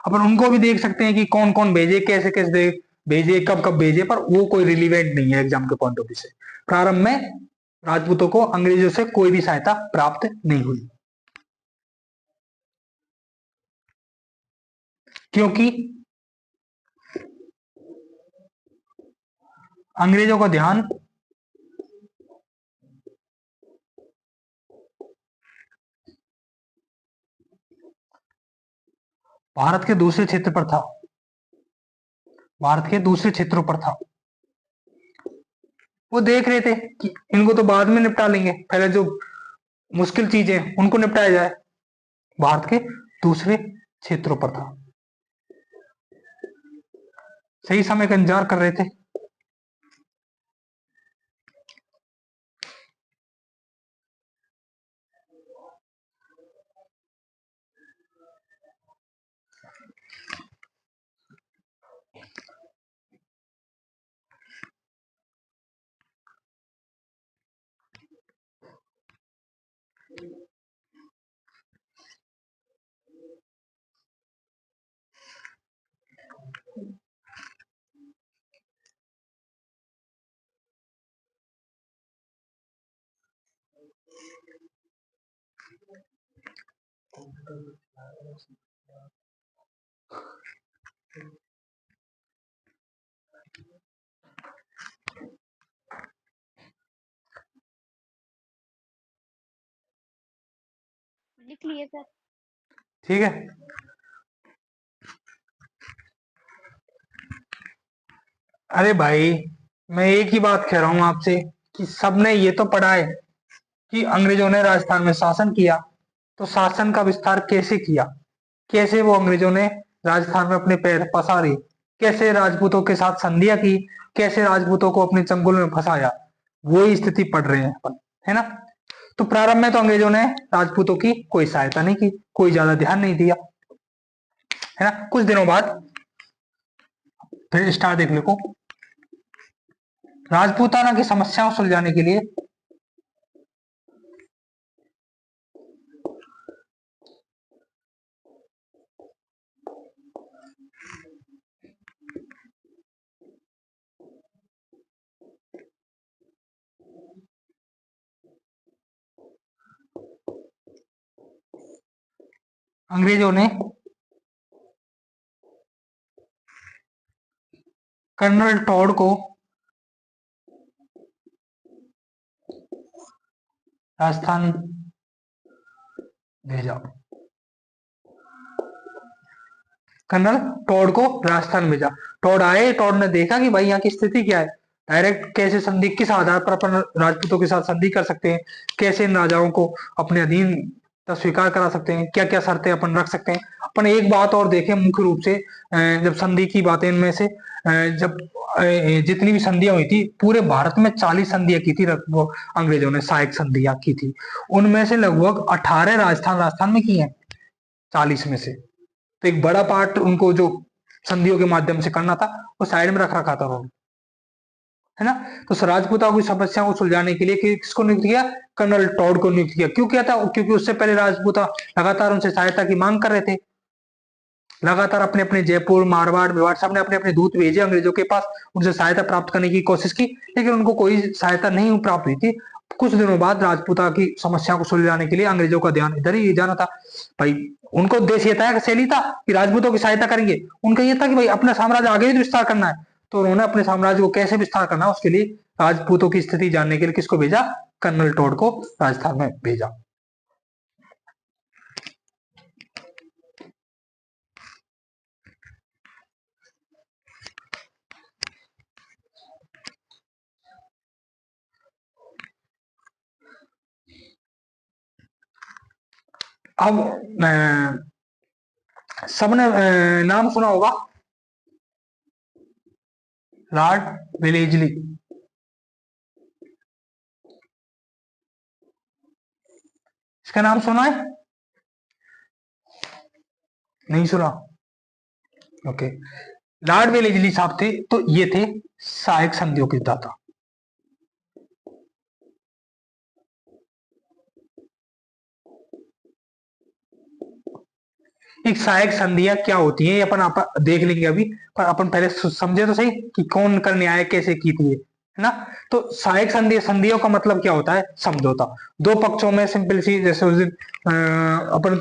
Speaker 1: अपन उनको भी देख सकते हैं कि कौन कौन भेजे, कैसे कैसे भेजे, कब कब भेजे, पर वो कोई रिलीवेंट नहीं है एग्जाम के पॉइंट ऑफ व्यू से। प्रारंभ में राजपूतों को अंग्रेजों से कोई भी सहायता प्राप्त नहीं हुई, क्योंकि अंग्रेजों का ध्यान भारत के दूसरे क्षेत्र पर था, भारत के दूसरे क्षेत्रों पर था। वो देख रहे थे कि इनको तो बाद में निपटा लेंगे, पहले जो मुश्किल चीजें उनको निपटाया जाए। भारत के दूसरे क्षेत्रों पर था, सही समय का इंतजार कर रहे थे।
Speaker 2: लिख लिए सर।
Speaker 1: ठीक है, अरे भाई, मैं एक ही बात कह रहा हूं आपसे कि सबने ये तो पढ़ा है कि अंग्रेजों ने राजस्थान में शासन किया, तो शासन का विस्तार कैसे किया, कैसे वो अंग्रेजों ने राजस्थान में अपने पैर पसारे, कैसे राजपूतों के साथ संधियां की, कैसे राजपूतों को अपने चंगुल में फंसाया, वही स्थिति पढ़ रहे हैं अपन, है ना? तो प्रारंभ में तो अंग्रेजों ने राजपूतों की कोई सहायता नहीं की, कोई ज्यादा ध्यान नहीं दिया, है ना? कुछ दिनों बाद फिर स्टार देख लो, राजपूताना की समस्याओं सुलझाने के लिए अंग्रेजों ने कर्नल टॉड को राजस्थान भेजा। कर्नल टॉड को राजस्थान भेजा। टॉड आए, टॉड ने देखा कि भाई यहाँ की स्थिति क्या है, डायरेक्ट कैसे संधि, किस आधार पर अपन राजपूतों के साथ संधि कर सकते हैं, कैसे इन राजाओं को अपने अधीन स्वीकार करा सकते हैं, क्या क्या शर्तें अपन रख सकते हैं। अपन एक बात और देखें मुख्य रूप से, जब संधि की बातें, इनमें से जब जितनी भी संधियां हुई थी, पूरे भारत में 40 संधियां की थी अंग्रेजों ने, सहायक संधियां की थी, उनमें से लगभग 18 राजस्थान में की हैं। 40 में से। तो एक बड़ा पार्ट उनको जो संधियों के माध्यम से करना था वो साइड में रख रखा था उन्होंने, है ना। तो राजपूताओं की समस्या को सुलझाने के लिए किसको नियुक्त किया? कर्नल टॉड को नियुक्त किया। क्यों किया था? क्योंकि उससे पहले राजपूता लगातार उनसे सहायता की मांग कर रहे थे, लगातार अपने अपने जयपुर, मारवाड़, मेवाड़ सब ने अपने अपने दूत भेजे अंग्रेजों के पास, उनसे सहायता प्राप्त करने की कोशिश की, लेकिन उनको कोई सहायता नहीं प्राप्त हुई थी। कुछ दिनों बाद राजपूता की समस्या को सुलझाने के लिए अंग्रेजों का ध्यान इधर ही जाना था भाई। उनको उद्देश्य था, शैली था कि राजपूतों की सहायता करेंगे। उनका यह था कि भाई अपना साम्राज्य आगे भी विस्तार करना है। तो उन्होंने अपने साम्राज्य को कैसे विस्तार करना है उसके लिए राजपूतों की स्थिति जानने के लिए किसको भेजा? कर्नल टॉड को राजस्थान में भेजा। अब सबने नाम सुना होगा लॉर्ड वेलेजली। इसका नाम सुना है? नहीं सुना? ओके। लॉर्ड वेलेजली साहब थे, तो ये थे सहायक संधियों के दाता। एक सहायक संधियां क्या होती हैं ये अपन देख लेंगे अभी, पर अपन पहले समझे तो सही कि कौन कर न्याय कैसे की थी, है ना। तो सहायक संधियों का मतलब क्या होता है? समझौता। दो पक्षों में सिंपल सी, जैसे उस दिन अपन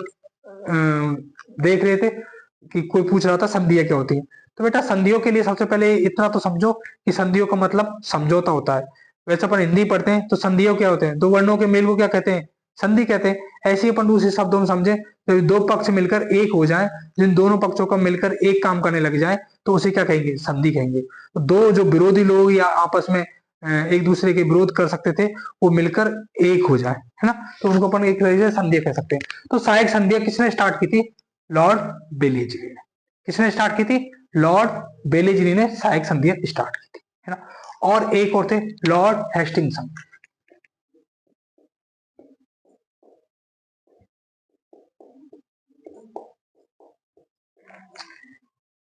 Speaker 1: देख रहे थे कि कोई पूछ रहा था संधियां क्या होती है। तो बेटा संधियों के लिए सबसे पहले इतना तो समझो कि संधियों का मतलब समझौता होता है। वैसे अपन हिंदी पढ़ते हैं तो संधियों क्या होते हैं? दो वर्णों के मेल को क्या कहते हैं? संधि कहते हैं। ऐसे ही अपन दूसरे शब्दों में समझे तो दो पक्ष मिलकर एक हो जाए, जिन दोनों पक्षों का मिलकर एक काम करने लग जाए तो उसे क्या कहेंगे? संधि कहेंगे। तो दो जो विरोधी लोग या आपस में एक दूसरे के विरोध कर सकते थे वो मिलकर एक हो जाए, है ना, तो उनको अपन एक तरीके से संधियां कह सकते हैं। तो सहायक संधियां किसने स्टार्ट की थी? लॉर्ड बेलेजली ने। किसने स्टार्ट की थी? लॉर्ड बेलेजली ने सहायक संधियां स्टार्ट की थी, है ना। और एक और थे लॉर्ड हेस्टिंगसन।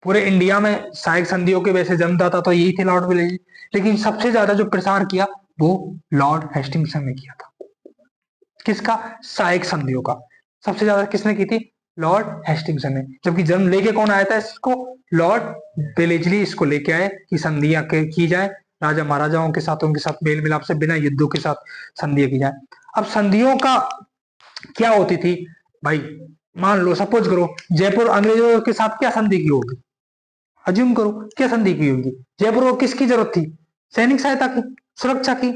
Speaker 1: पूरे इंडिया में सहायक संधियों के वैसे जन्मदाता तो यही थे लॉर्ड वेलेजली, लेकिन सबसे ज्यादा जो प्रसार किया वो लॉर्ड हेस्टिंगसन ने किया था। किसका? सहायक संधियों का। सबसे ज्यादा किसने की थी? लॉर्ड हेस्टिंगसन ने। जबकि जन्म लेके कौन आया था इसको? लॉर्ड वेलेजली इसको लेके आए कि संधियां की जाए, राजा महाराजाओं के साथ उनके साथ मेल मिलाप से बिना युद्धों के साथ संधियां की जाए। अब संधियों का क्या होती थी भाई? मान लो, सपोज करो जयपुर अंग्रेजों के साथ क्या संधि की होगी? अज्यूम करो क्या संधि की होगी? जयपुर को किसकी जरूरत थी? सैनिक सहायता की, सुरक्षा की,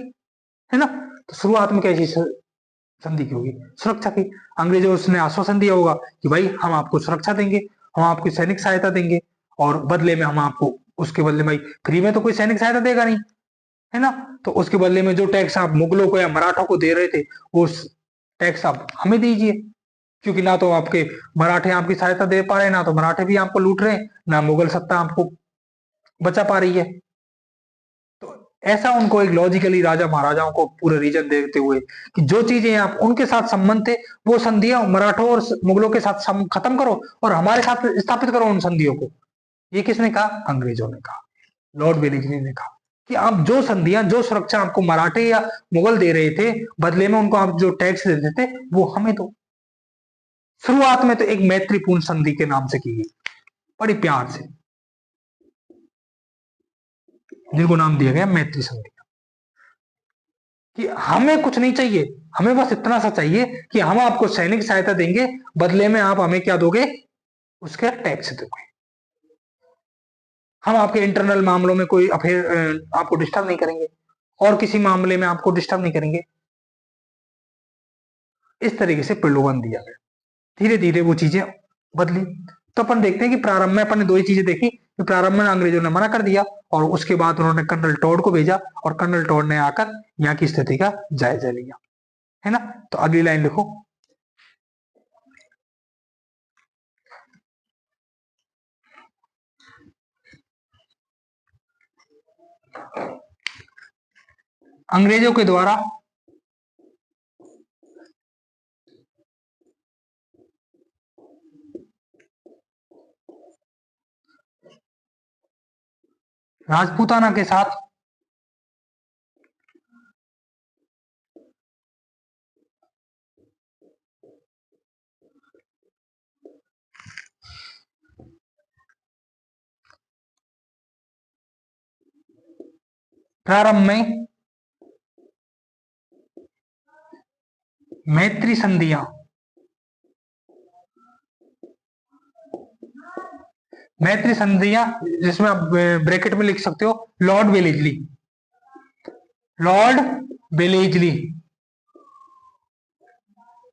Speaker 1: है ना। तो शुरुआत में कैसी संधि की होगी? सुरक्षा की। अंग्रेजों उसने आश्वासन दिया होगा कि भाई हम आपको सुरक्षा देंगे, हम आपकी सैनिक सहायता देंगे, और बदले में हम आपको, उसके बदले में भाई फ्री में तो कोई सैनिक सहायता देगा नहीं, है ना। तो उसके बदले में जो टैक्स आप मुगलों को या मराठों को दे रहे थे उस टैक्स आप हमें दीजिए, क्योंकि ना तो आपके मराठे आपकी सहायता दे पा रहे, ना तो मराठे भी आपको लूट रहे, ना मुगल सत्ता आपको बचा पा रही है। तो ऐसा उनको एक लॉजिकली राजा महाराजाओं को पूरे रीजन देते हुए कि जो चीजें आप उनके साथ संबंध थे वो संधियां मराठों और मुगलों के साथ खत्म करो और हमारे साथ स्थापित करो उन संधियों को। ये किसने कहा? अंग्रेजों ने कहा, लॉर्ड वेलेस्ली ने कहा कि आप जो संधियां, जो सुरक्षा आपको मराठे या मुगल दे रहे थे, बदले में उनको आप जो टैक्स देते थे वो हमें दो। शुरुआत में तो एक मैत्रीपूर्ण संधि के नाम से की गई, बड़ी प्यार से, जिनको नाम दिया गया मैत्री संधि, कि हमें कुछ नहीं चाहिए, हमें बस इतना सा चाहिए कि हम आपको सैनिक सहायता देंगे, बदले में आप हमें क्या दोगे? उसका टैक्स दोगे। हम आपके इंटरनल मामलों में कोई अफेयर आपको डिस्टर्ब नहीं करेंगे, और किसी मामले में आपको डिस्टर्ब नहीं करेंगे। इस तरीके से प्रलोभन दिया गया। धीरे धीरे वो चीजें बदली। तो अपन देखते हैं कि प्रारंभ में अपन ने दो ही चीजें देखी कि प्रारंभ में अंग्रेजों ने मना कर दिया और उसके बाद उन्होंने कर्नल टॉड को भेजा और कर्नल टॉड ने आकर यहाँ की स्थिति का जायजा लिया, है ना। तो अगली लाइन लिखो। अंग्रेजों के द्वारा राजपूताना के साथ प्रारंभ में मैत्री संधियां जिसमें आप ब्रैकेट में लिख सकते हो लॉर्ड वेलेजली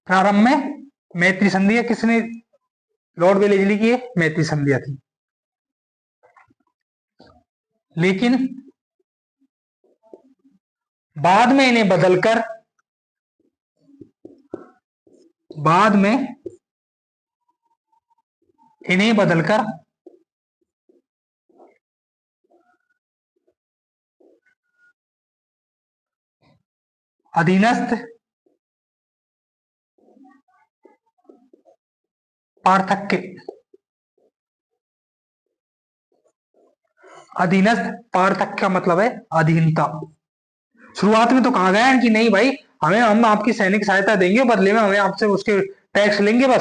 Speaker 1: प्रारंभ में मैत्री संधियां किसने लॉर्ड वेलेजली की मैत्री संधियां थी। लेकिन बाद में इन्हें बदलकर अधीनस्थ पार्थक्य का मतलब है अधीनता। शुरुआत में तो कहा गया है कि नहीं भाई हम आपकी सैनिक सहायता देंगे, बदले में हमें आपसे उसके टैक्स लेंगे, बस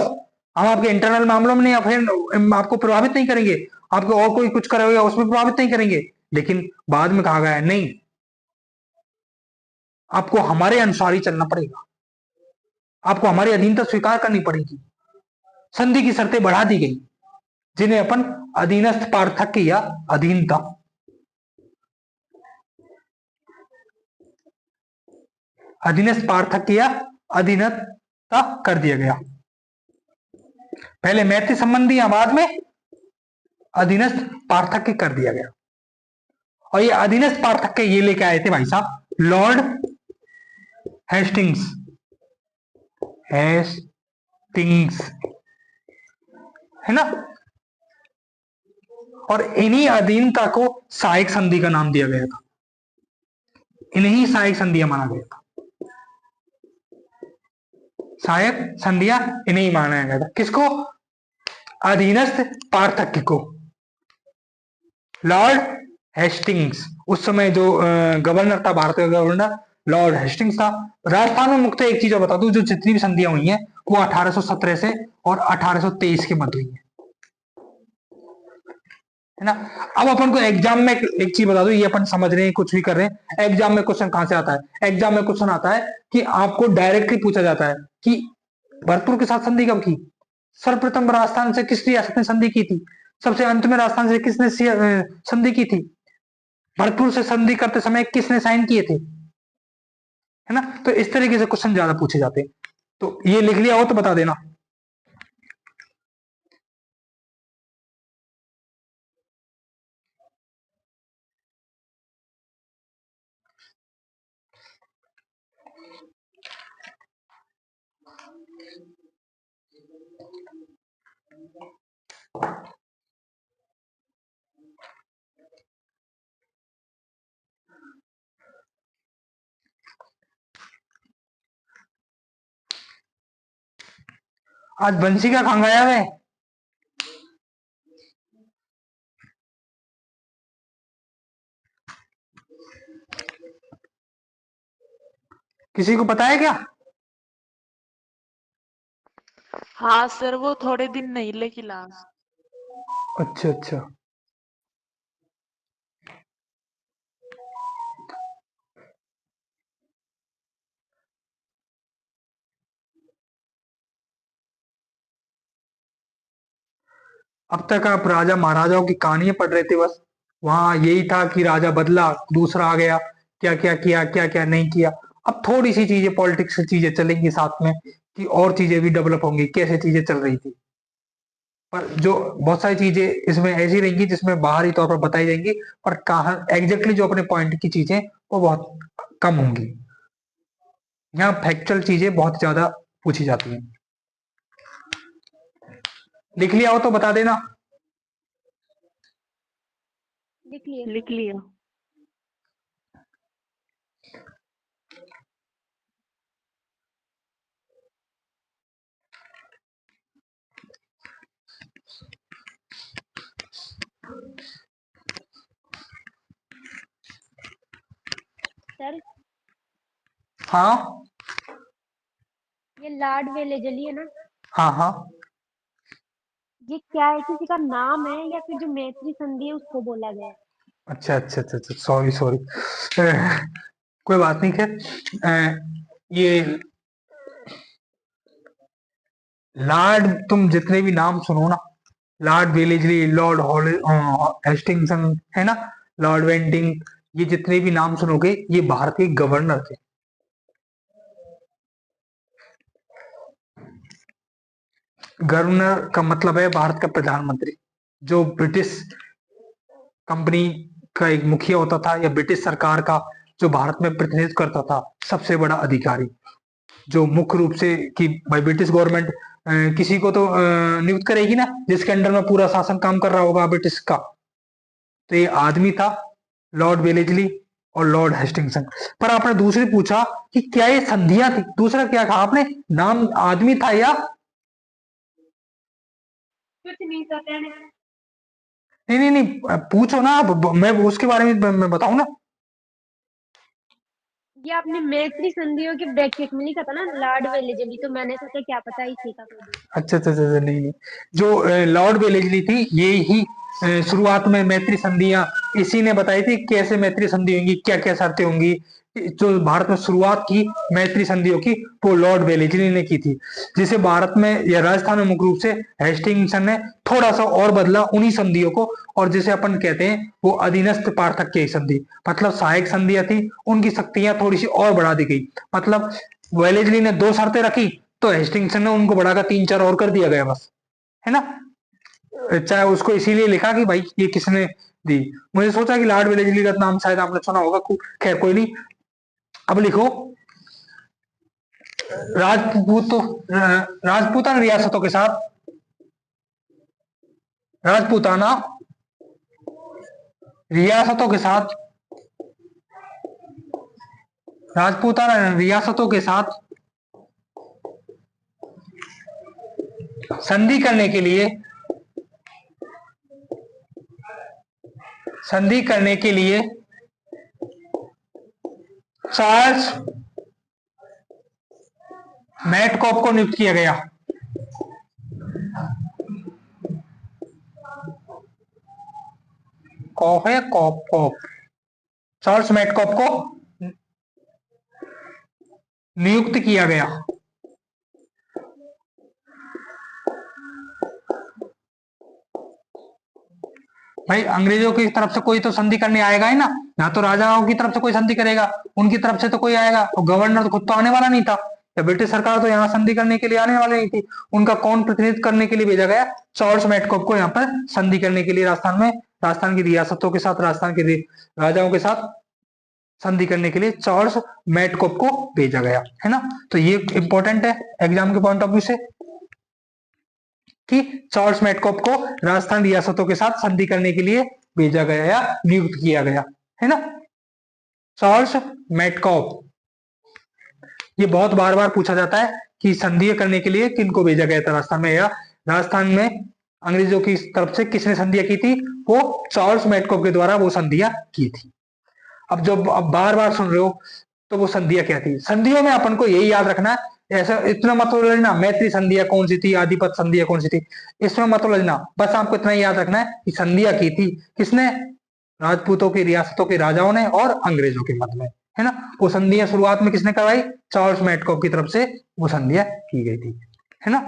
Speaker 1: हम आपके इंटरनल मामलों में नहीं, फिर आपको प्रभावित नहीं करेंगे, आपको और कोई कुछ करेगा उसमें प्रभावित नहीं करेंगे। लेकिन बाद में कहा गया है नहीं, आपको हमारे अनुसार ही चलना पड़ेगा, आपको हमारी अधीनता स्वीकार करनी पड़ेगी। संधि की शर्तें बढ़ा दी गई, जिन्हें अपन अधीनस्थ पार्थक्य या अधीनता या अधीनता कर दिया गया। पहले मैत्री संबंधी या बाद में अधीनस्थ पार्थक्य कर दिया गया। और ये अधीनस्थ पार्थक्य ये लेके आए थे भाई साहब लॉर्ड हेस्टिंग्स है ना। और इन्हीं अधीनता को सहायक संधि का नाम दिया गया था, इन्हीं सहायक संधियां माना गया था, सहायक संधियां इन्हें माना गया था। किसको? अधीनस्थ पार्थक्य को। लॉर्ड हेस्टिंग्स उस समय जो गवर्नर था, भारत का गवर्नर लॉर्ड हेस्टिंग्स था। राजस्थान में मुख्यतः एक चीज बता दूं, जो जितनी भी संधियां हुई हैं वो 1817 से और 1823 के मध्य हुई है ना। अब अपन को एग्जाम में एक चीज बता दो, ये अपन समझ रहे हैं कुछ भी कर रहे हैं, एग्जाम में क्वेश्चन कहां से आता है? एग्जाम में क्वेश्चन आता है कि आपको डायरेक्टली पूछा जाता है कि भरतपुर के साथ संधि कब की, सर्वप्रथम राजस्थान से किस रियासत ने संधि की थी, सबसे अंत में राजस्थान से किसने संधि की थी, भरतपुर से संधि करते समय किसने साइन किए थे, है ना। तो इस तरीके से क्वेश्चन ज्यादा पूछे जाते हैं। तो ये लिख लिया हो तो बता देना। आज बंसी का कहां गया है? किसी को पता है क्या?
Speaker 3: हाँ सर, वो थोड़े दिन नहीं ले क्लास।
Speaker 1: अच्छा अच्छा, अब तक आप राजा महाराजाओं की कहानियां पढ़ रहे थे बस। वहां यही था कि राजा बदला, दूसरा आ गया, क्या क्या किया, क्या क्या नहीं किया। अब थोड़ी सी चीजें पॉलिटिक्स की चीजें चलेंगी साथ में, कि और चीजें भी डेवलप होंगी, कैसे चीजें चल रही थी। पर जो बहुत सारी चीजें इसमें ऐसी रहेंगी जिसमें बाहरी तौर पर बताई जाएंगी, पर कहा एग्जैक्टली जो अपने पॉइंट की चीजें वो बहुत कम होंगी। यहाँ फैक्चुअल चीजें बहुत ज्यादा पूछी जाती हैं। लिख लिया हो तो बता देना।
Speaker 3: लिख लिया।
Speaker 2: सर,
Speaker 1: हाँ
Speaker 2: ये लॉर्ड वेलेजली है ना,
Speaker 1: हाँ हाँ।
Speaker 2: ये क्या है, किसी का नाम है या फिर जो मैत्री संधि है उसको बोला गया है?
Speaker 1: अच्छा अच्छा अच्छा अच्छा, सॉरी सॉरी। कोई बात नहीं, खैर ये लॉर्ड, तुम जितने भी नाम सुनो ना, लॉर्ड वेलेजली, लॉर्ड हेस्टिंगसन, है ना, लॉर्ड वेंटिंग, ये जितने भी नाम सुनोगे ये भारतीय गवर्नर थे। गवर्नर का मतलब है भारत का प्रधानमंत्री, जो ब्रिटिश कंपनी का एक मुखिया होता था, या ब्रिटिश सरकार का जो भारत में प्रतिनिधित्व करता था, सबसे बड़ा अधिकारी, जो मुख्य रूप से कि भाई ब्रिटिश गवर्नमेंट किसी को तो नियुक्त करेगी ना, जिसके अंडर में पूरा शासन काम कर रहा होगा ब्रिटिश का। तो ये आदमी था लॉर्ड वेलेजली और लॉर्ड हेस्टिंगसन। पर आपने दूसरी पूछा कि क्या ये संधियां थी, दूसरा क्या कहा आपने, नाम आदमी था या
Speaker 2: कुछ नहीं सर।
Speaker 1: नहीं नहीं नहीं, पूछो ना आप, मैं उसके बारे में मैं बताऊं ना।
Speaker 2: ये आपने मैत्री संधियों के ब्रैकेट में लिखा था ना लॉर्ड वेलेजली, तो मैंने सोचा क्या पता इसी का कोई भी।
Speaker 1: अच्छा अच्छा अच्छा अच्छा, नहीं नहीं, जो लॉर्ड वेलेजली थी ये ही शुरुआत में मैत्री संधियां इसी ने बताई थी, कैसे मैत्री संधि होंगी, क्या क्या शर्तें होंगी। जो भारत में शुरुआत की मैत्री संधियों की, वो लॉर्ड वेलेजली ने की थी, जिसे भारत में या राजस्थान में मुख्य रूप से हेस्टिंगसन ने थोड़ा सा और बदला उन्हीं संधियों को, और जिसे अपन कहते हैं वो अधीनस्थ पार्थक्य संधि, मतलब सहायक संधियां थी, उनकी शक्तियां थोड़ी सी और बढ़ा दी गई। मतलब वेलेजली ने दो शर्तें रखी, तो हेस्टिंगसन ने उनको बढ़ाकर तीन चार और कर दिया गया बस, है ना। चाहे उसको इसीलिए लिखा कि भाई ये किसने दी। मुझे सोचा कि लॉर्ड वेलेजली का नाम शायद आपने सुना होगा, खैर कोई नहीं। अब लिखो, राजपूत राजपूताना रियासतों के साथ, राजपूताना रियासतों के साथ, राजपूताना रियासतों के साथ संधि करने के लिए, संधि करने के लिए चार्ल्स मैटकॉप को नियुक्त किया गया। कॉप है, कॉप कॉप, चार्ल्स मैटकॉप को नियुक्त किया गया। भाई अंग्रेजों की तरफ से कोई तो संधि करने आएगा ही ना, ना तो राजाओं की तरफ से कोई संधि करेगा, उनकी तरफ से तो कोई आएगा, और गवर्नर तो खुद तो आने वाला नहीं था, या ब्रिटिश सरकार तो यहाँ संधि करने के लिए आने वाली नहीं थी। उनका कौन प्रतिनिधित्व करने के लिए भेजा गया, चार्ल्स मैटकॉप को यहाँ पर संधि करने के लिए राजस्थान में, राजस्थान की रियासतों के साथ, राजस्थान के राजाओं के साथ संधि करने के लिए चार्ल्स मैटकॉप को भेजा गया, है ना। तो ये इंपॉर्टेंट है एग्जाम के पॉइंट ऑफ व्यू से, कि चार्ल्स मैटकॉप को राजस्थान रियासतों के साथ संधि करने के लिए भेजा गया या नियुक्त किया गया, है ना। चार्ल्स मैटकॉप, ये बहुत बार बार पूछा जाता है कि संधि करने के लिए किनको भेजा गया था राजस्थान में, या राजस्थान में अंग्रेजों की तरफ से किसने संधियां की थी, वो चार्ल्स मैटकॉप के द्वारा वो संधियां की थी। अब जब अब बार बार सुन रहे हो, तो वो संधियां क्या थी, संधियों में अपन को यही याद रखना है, ऐसा इतना मत उलझना मैत्री संधियां कौन सी थी, आदिपत संधियां कौन सी थी, इसमें मत उलझना, बस आपको इतना ही याद रखना है कि संधियां की थी किसने, राजपूतों की रियासतों के राजाओं ने और अंग्रेजों के मध्य में, है ना। वो संधियां शुरुआत में किसने करवाई, चार्ल्स मैटकॉप की तरफ से वो संधियां की गई थी, है ना।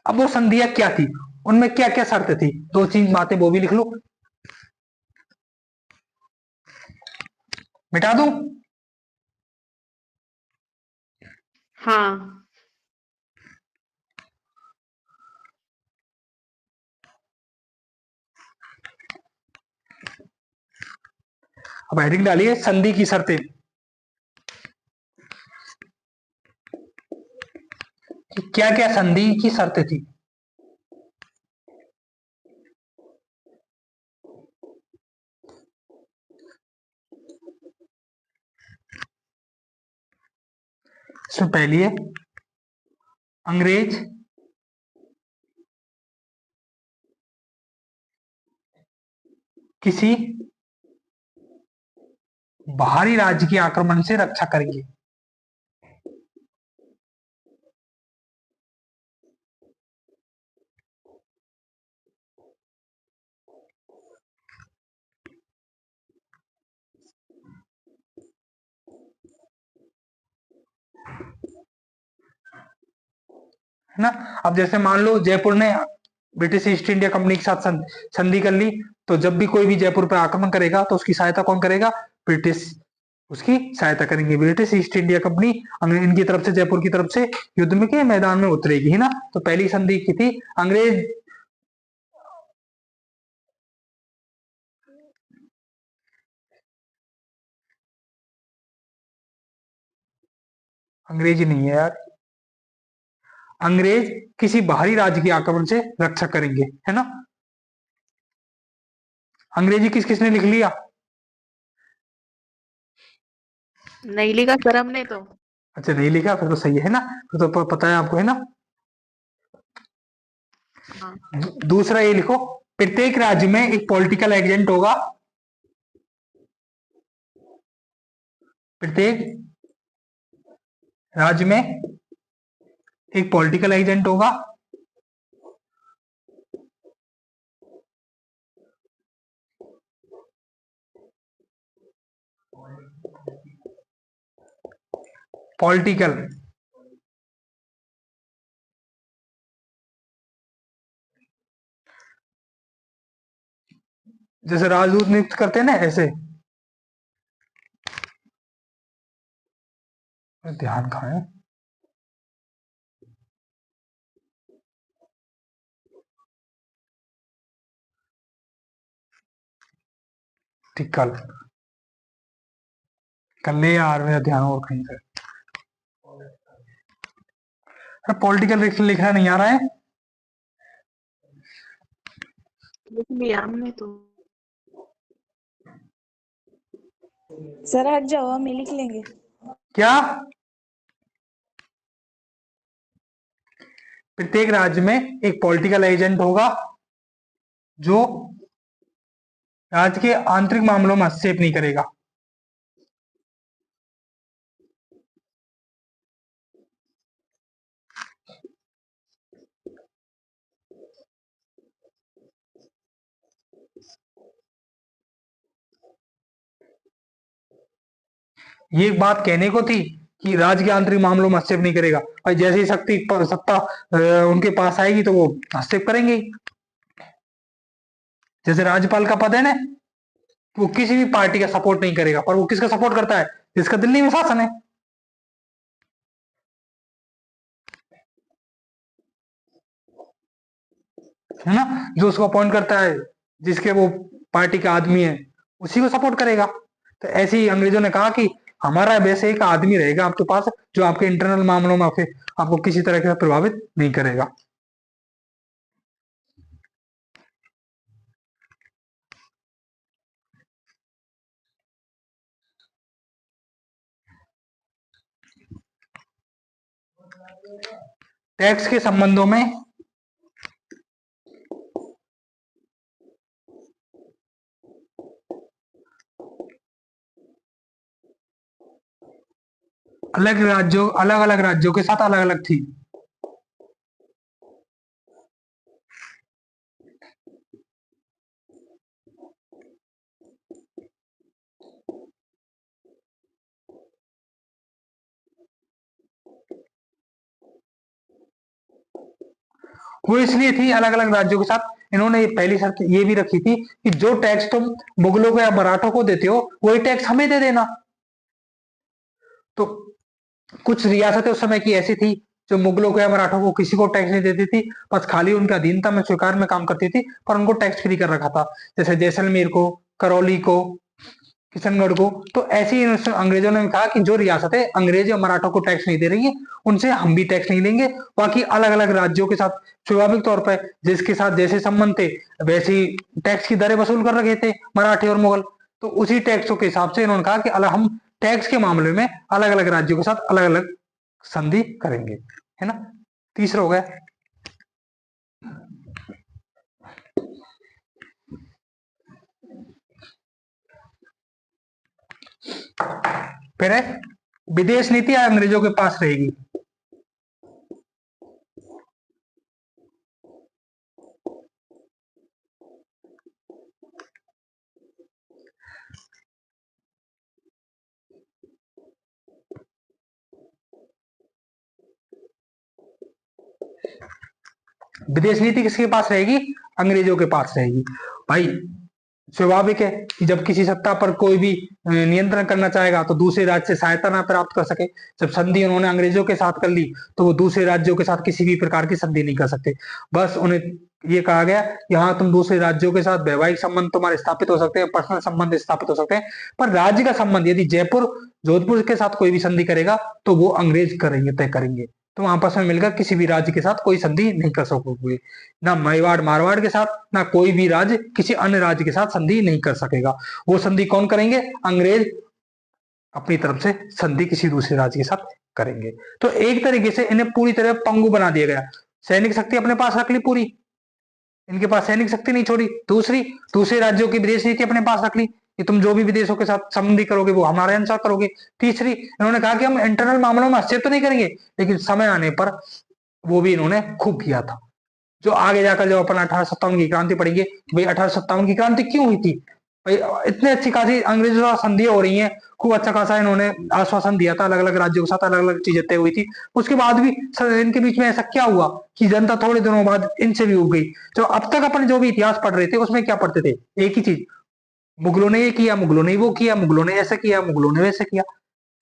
Speaker 1: अब वो संधियां क्या थी, उनमें क्या क्या शर्त थी, दो तीन बातें वो भी लिख लो, मिटा दूं।
Speaker 3: हाँ।
Speaker 1: अब हेडिंग डालिए संधि की शर्तें, क्या क्या संधि की शर्तें थी। इसमें पहली है, अंग्रेज किसी बाहरी राज्य के आक्रमण से रक्षा करेंगे। है ना। अब जैसे मान लो जयपुर ने ब्रिटिश ईस्ट इंडिया कंपनी के साथ संधि कर ली, तो जब भी कोई भी जयपुर पर आक्रमण करेगा तो उसकी सहायता कौन करेगा? ब्रिटिश उसकी सहायता करेंगे। ब्रिटिश ईस्ट इंडिया कंपनी इनकी तरफ से, जयपुर की तरफ से युद्ध में के मैदान में उतरेगी, है ना। तो पहली संधि की थी अंग्रेजी नहीं है यार, अंग्रेज किसी बाहरी राज्य के आक्रमण से रक्षा करेंगे, है ना। अंग्रेजी किस किसने लिख लिया?
Speaker 3: नहीं लिखा सर हमने तो।
Speaker 1: अच्छा नहीं लिखा, फिर तो सही है ना, फिर तो पता है आपको, है ना।
Speaker 3: हाँ।
Speaker 1: दूसरा ये लिखो, प्रत्येक राज्य में एक पॉलिटिकल एजेंट होगा। प्रत्येक राज्य में एक पॉलिटिकल एजेंट होगा पॉलिटिकल, जैसे राजदूत नियुक्त करते हैं ना, ऐसे। ध्यान कहाँ है? ठीक, कल कर ले यार, मेरा ध्यान और कहीं से। पॉलिटिकल लिखना नहीं आ रहा है।
Speaker 3: लिख लिया हमने तो।
Speaker 4: सर हट जाओ, हम ही लिख लेंगे।
Speaker 1: क्या? प्रत्येक राज्य में एक पॉलिटिकल एजेंट होगा जो राज्य के आंतरिक मामलों में हस्तक्षेप नहीं करेगा। ये एक बात कहने को थी कि राज्य के आंतरिक मामलों में हस्तक्षेप नहीं करेगा, और जैसे ही सत्ता उनके पास आएगी तो वो हस्तक्षेप करेंगे। जैसे राज्यपाल का पद है ना, वो किसी भी पार्टी का सपोर्ट नहीं करेगा, पर वो किसका सपोर्ट करता है? जिसका दिल्ली में शासन है ना, जो उसको अपॉइंट करता है, जिसके वो पार्टी का आदमी है, उसी को सपोर्ट करेगा। तो ऐसे ही अंग्रेजों ने कहा कि हमारा वैसे एक आदमी रहेगा आपके पास जो आपके इंटरनल मामलों में आपको किसी तरह से प्रभावित नहीं करेगा। टैक्स के संबंधों में अलग अलग राज्यों के साथ अलग अलग थी। वो इसलिए थी अलग अलग राज्यों के साथ, इन्होंने पहली शर्त ये भी रखी थी कि जो टैक्स तुम मुगलों को या मराठों को देते हो वही टैक्स हमें दे देना। तो कुछ रियासतें उस समय की ऐसी थी जो मुगलों को या मराठों को किसी को टैक्स नहीं देती थी, बस खाली उनका अधीनता में स्वीकार में काम करती थी, पर उनको टैक्स फ्री कर रखा था। जैसे जैसलमेर को, करौली को, किशनगढ़ को। तो ऐसे ही अंग्रेजों ने कहा कि जो रियासतें अंग्रेज और मराठों को टैक्स नहीं दे रही है उनसे हम भी टैक्स नहीं लेंगे। बाकी अलग अलग राज्यों के साथ स्वाभाविक तौर पर जिसके साथ जैसे संबंध थे वैसे ही टैक्स की दरें वसूल कर रखे थे मराठी और मुगल। तो उसी टैक्सों के हिसाब से इन्होंने कहा कि अलग हम टैक्स के मामले में अलग अलग राज्यों के साथ अलग अलग संधि करेंगे, है ना। तीसरा हो गया। फिर है विदेश नीति अंग्रेजों के पास रहेगी। विदेश नीति किसके पास रहेगी? अंग्रेजों के पास रहेगी। भाई स्वाभाविक है कि जब किसी सत्ता पर कोई भी नियंत्रण करना चाहेगा तो दूसरे राज्य से सहायता ना प्राप्त कर सके। जब संधि उन्होंने अंग्रेजों के साथ कर ली तो वो दूसरे राज्यों के साथ किसी भी प्रकार की संधि नहीं कर सकते। बस उन्हें ये कहा गया कि हाँ तुम दूसरे राज्यों के साथ वैवाहिक संबंध तुम्हारे स्थापित हो सकते हैं, पर्सनल संबंध स्थापित हो सकते हैं, पर राज्य का संबंध यदि जयपुर जोधपुर के साथ कोई भी संधि करेगा तो वो अंग्रेज करेंगे, तय करेंगे। तो आपस में मिलकर किसी भी राज्य के साथ कोई संधि नहीं कर सकोगे, ना मेवाड़ मारवाड़ के साथ, ना कोई भी राज्य किसी अन्य राज्य के साथ संधि नहीं कर सकेगा। वो संधि कौन करेंगे? अंग्रेज अपनी तरफ से संधि किसी दूसरे राज्य के साथ करेंगे। तो एक तरीके से इन्हें पूरी तरह पंगु बना दिया गया। सैनिक शक्ति अपने पास रख ली पूरी, इनके पास सैनिक शक्ति नहीं छोड़ी। दूसरे राज्यों की विदेश नीति अपने पास रख ली कि तुम जो भी विदेशों के साथ संधि करोगे वो हमारे अनुसार करोगे। तीसरी, इन्होंने कहा कि हम इंटरनल मामलों में हस्तक्षेप तो नहीं करेंगे, लेकिन समय आने पर वो भी इन्होंने खूब किया था। जो आगे जाकर जब अपन 1857 की क्रांति पढ़ेंगे, भाई 1857 की क्रांति क्यों हुई थी? भाई इतने अच्छी खासी अंग्रेजों से संधियां हो रही हैं, खूब अच्छा खासा इन्होंने आश्वासन दिया था, अलग अलग राज्यों के साथ अलग अलग चीजें तय हुई थी। उसके बाद भी इनके बीच में ऐसा क्या हुआ कि जनता थोड़े दिनों बाद इनसे भी उग गई? जो अब तक अपन जो भी इतिहास पढ़ रहे थे उसमें क्या पढ़ते थे? एक ही चीज, मुगलों ने ये किया, मुगलों ने वो किया, मुगलों ने ऐसा किया, मुगलों ने वैसे किया।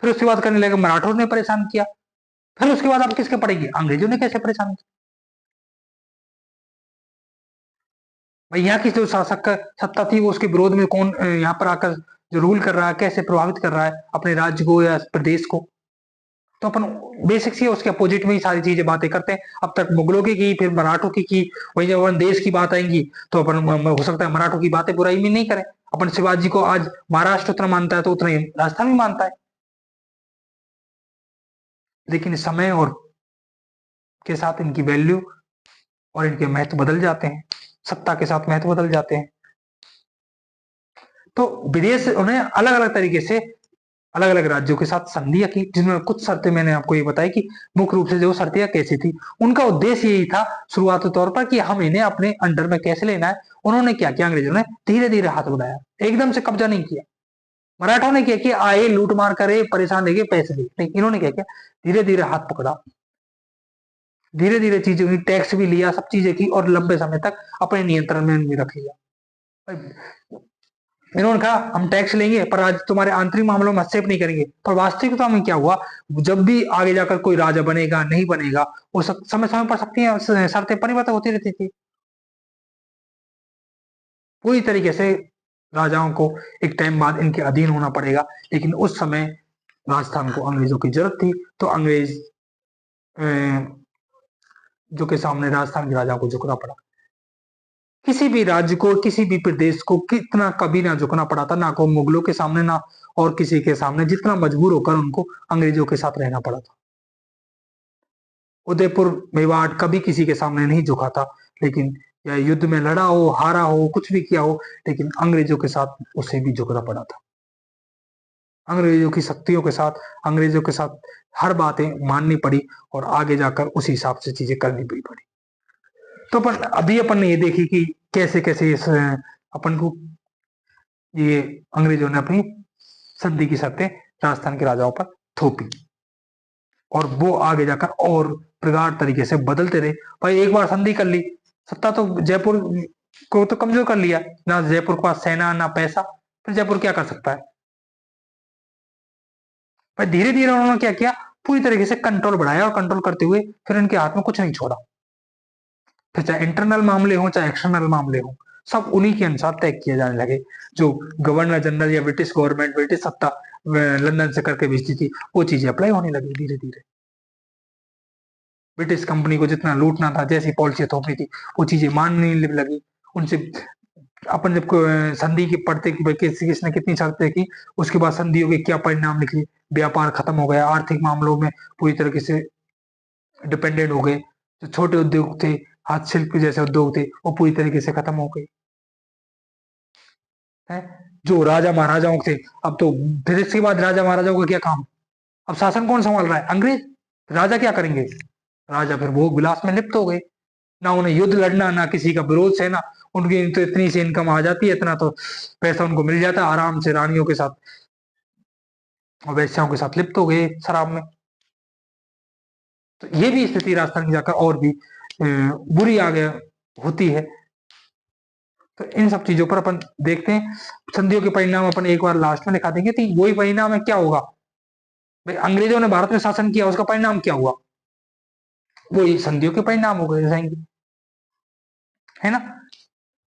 Speaker 1: फिर उसके बाद करने लगे मराठों ने परेशान किया। फिर उसके बाद आप किसके पढ़ेंगे? अंग्रेजों ने कैसे परेशान किया। भाई यहाँ की जो शासक सत्ता थी वो उसके विरोध में कौन यहाँ पर आकर जो रूल कर रहा है, कैसे प्रभावित कर रहा है अपने राज्य को या प्रदेश को। तो अपन बेसिक सी उसके अपोजिट में ही सारी चीजें बातें करते हैं। अब तक मुगलों की, फिर मराठों की, वही जब अपन देश की बात आएंगी तो अपन हो सकता है मराठों की बातें बुराई में नहीं करें। अपन शिवाजी को आज महाराष्ट्र उतना मानता है तो उतना ही राजस्थान भी मानता है, लेकिन समय और के साथ इनकी वैल्यू और इनके महत्व बदल जाते हैं, सत्ता के साथ महत्व बदल जाते हैं। तो विदेश उन्हें अलग अलग तरीके से अलग अलग राज्यों के साथ संधियां की, जिनमें कुछ शर्तें मैंने आपको ये बताई कि मुख्य रूप से जो शर्तें कैसी थी। उनका उद्देश्य यही था शुरुआती तौर पर कि हम इन्हें अपने अंडर में कैसे लेना है। उन्होंने क्या किया? अंग्रेजों ने धीरे धीरे हाथ बढ़ाया, एकदम से कब्जा नहीं किया। मराठों ने क्या किया? आए लूट मार करे, परेशान देंगे, पैसे दे। नहीं, इन्होंने क्या किया? धीरे धीरे हाथ पकड़ा, धीरे धीरे चीजें हुई, टैक्स भी लिया, सब चीजें की और लंबे समय तक अपने नियंत्रण में भी रख लिया। इन्होंने कहा हम टैक्स लेंगे पर आज तुम्हारे आंतरिक मामलों में हस्तक्षेप नहीं करेंगे। पर वास्तविकता में क्या हुआ? जब भी आगे जाकर कोई राजा बनेगा नहीं बनेगा, वो समय समय पर शर्तें परिवर्तन होती रहती थी। पूरी तरीके से राजाओं को एक टाइम बाद इनके अधीन होना पड़ेगा, लेकिन उस समय राजस्थान को अंग्रेजों की जरूरत थी तो अंग्रेज जो के सामने राजस्थान के राजाओं को झुकना पड़ा। किसी भी राज्य को, किसी भी प्रदेश को कितना कभी ना झुकना पड़ा था, ना को मुगलों के सामने ना और किसी के सामने, जितना मजबूर होकर उनको अंग्रेजों के साथ रहना पड़ा था। उदयपुर मेवाड़ कभी किसी के सामने नहीं झुका था, लेकिन या युद्ध में लड़ा हो, हारा हो, कुछ भी किया हो, लेकिन अंग्रेजों के साथ उसे भी झुकना पड़ा था। अंग्रेजों की शक्तियों के साथ, अंग्रेजों के साथ हर बातें माननी पड़ी और आगे जाकर उसी हिसाब से चीजें करनी भी पड़ी। तो अपन ने ये देखी कि कैसे कैसे इस अपन को ये अंग्रेजों ने अपनी संधि की शर्तें राजस्थान के राजाओं पर थोपी और वो आगे जाकर और प्रगाढ़ तरीके से बदलते रहे। भाई एक बार संधि कर ली, सत्ता तो जयपुर को तो कमजोर कर लिया, ना जयपुर के पास सेना ना पैसा, फिर जयपुर क्या कर सकता है? भाई धीरे धीरे उन्होंने क्या किया? पूरी तरीके से कंट्रोल बढ़ाया और कंट्रोल करते हुए फिर इनके हाथ में कुछ नहीं छोड़ा। फिर चाहे इंटरनल मामले हो चाहे एक्सटर्नल मामले हो, सब उन्हीं के अनुसार तय किए जाने लगे। जो गवर्नर जनरल या ब्रिटिश गवर्नमेंट, ब्रिटिश सत्ता लंदन से करके भेजती थी, वो चीजें अप्लाई होने लगी धीरे धीरे। ब्रिटिश कंपनी को जितना लूटना था, जैसी पॉलिसी थोपनी थी, वो चीजें मानने लगी उनसे। अपन जब संधि की पढ़ते कि भाई किसने कितनी शर्तें की, उसके बाद संधियों के क्या परिणाम निकले, व्यापार खत्म हो गया, आर्थिक मामलों में पूरी तरीके से डिपेंडेंट हो गए। जो छोटे उद्योग थे, हाथ शिल्प जैसे उद्योग थे, वो पूरी तरीके से खत्म हो गए। है, जो राजा महाराजाओं थे। अब तो फिर इसके बाद राजा महाराजाओं का क्या काम? अब शासन कौन संभाल रहा है? अंग्रेज। राजा क्या करेंगे? राजा फिर भोग विलास में लिप्त हो गए, ना उन्हें युद्ध लड़ना, ना किसी का विरोध सहना। उनकी तो इतनी सी इनकम आ जाती है, इतना तो पैसा उनको मिल जाता है, आराम से रानियों के साथ और वेश्याओं के साथ लिप्त हो गए शराब में। तो ये भी स्थिति राजस्थान की जाकर और भी बुरी आगे होती है। तो इन सब चीजों पर अपन देखते हैं। संधियों के परिणाम अपन एक बार लास्ट में दिखा देंगे। तो वही परिणाम है, क्या होगा भाई? अंग्रेजों ने भारत में शासन किया, उसका परिणाम क्या हुआ? वही संधियों के परिणाम हो गए जाएंगे, है ना।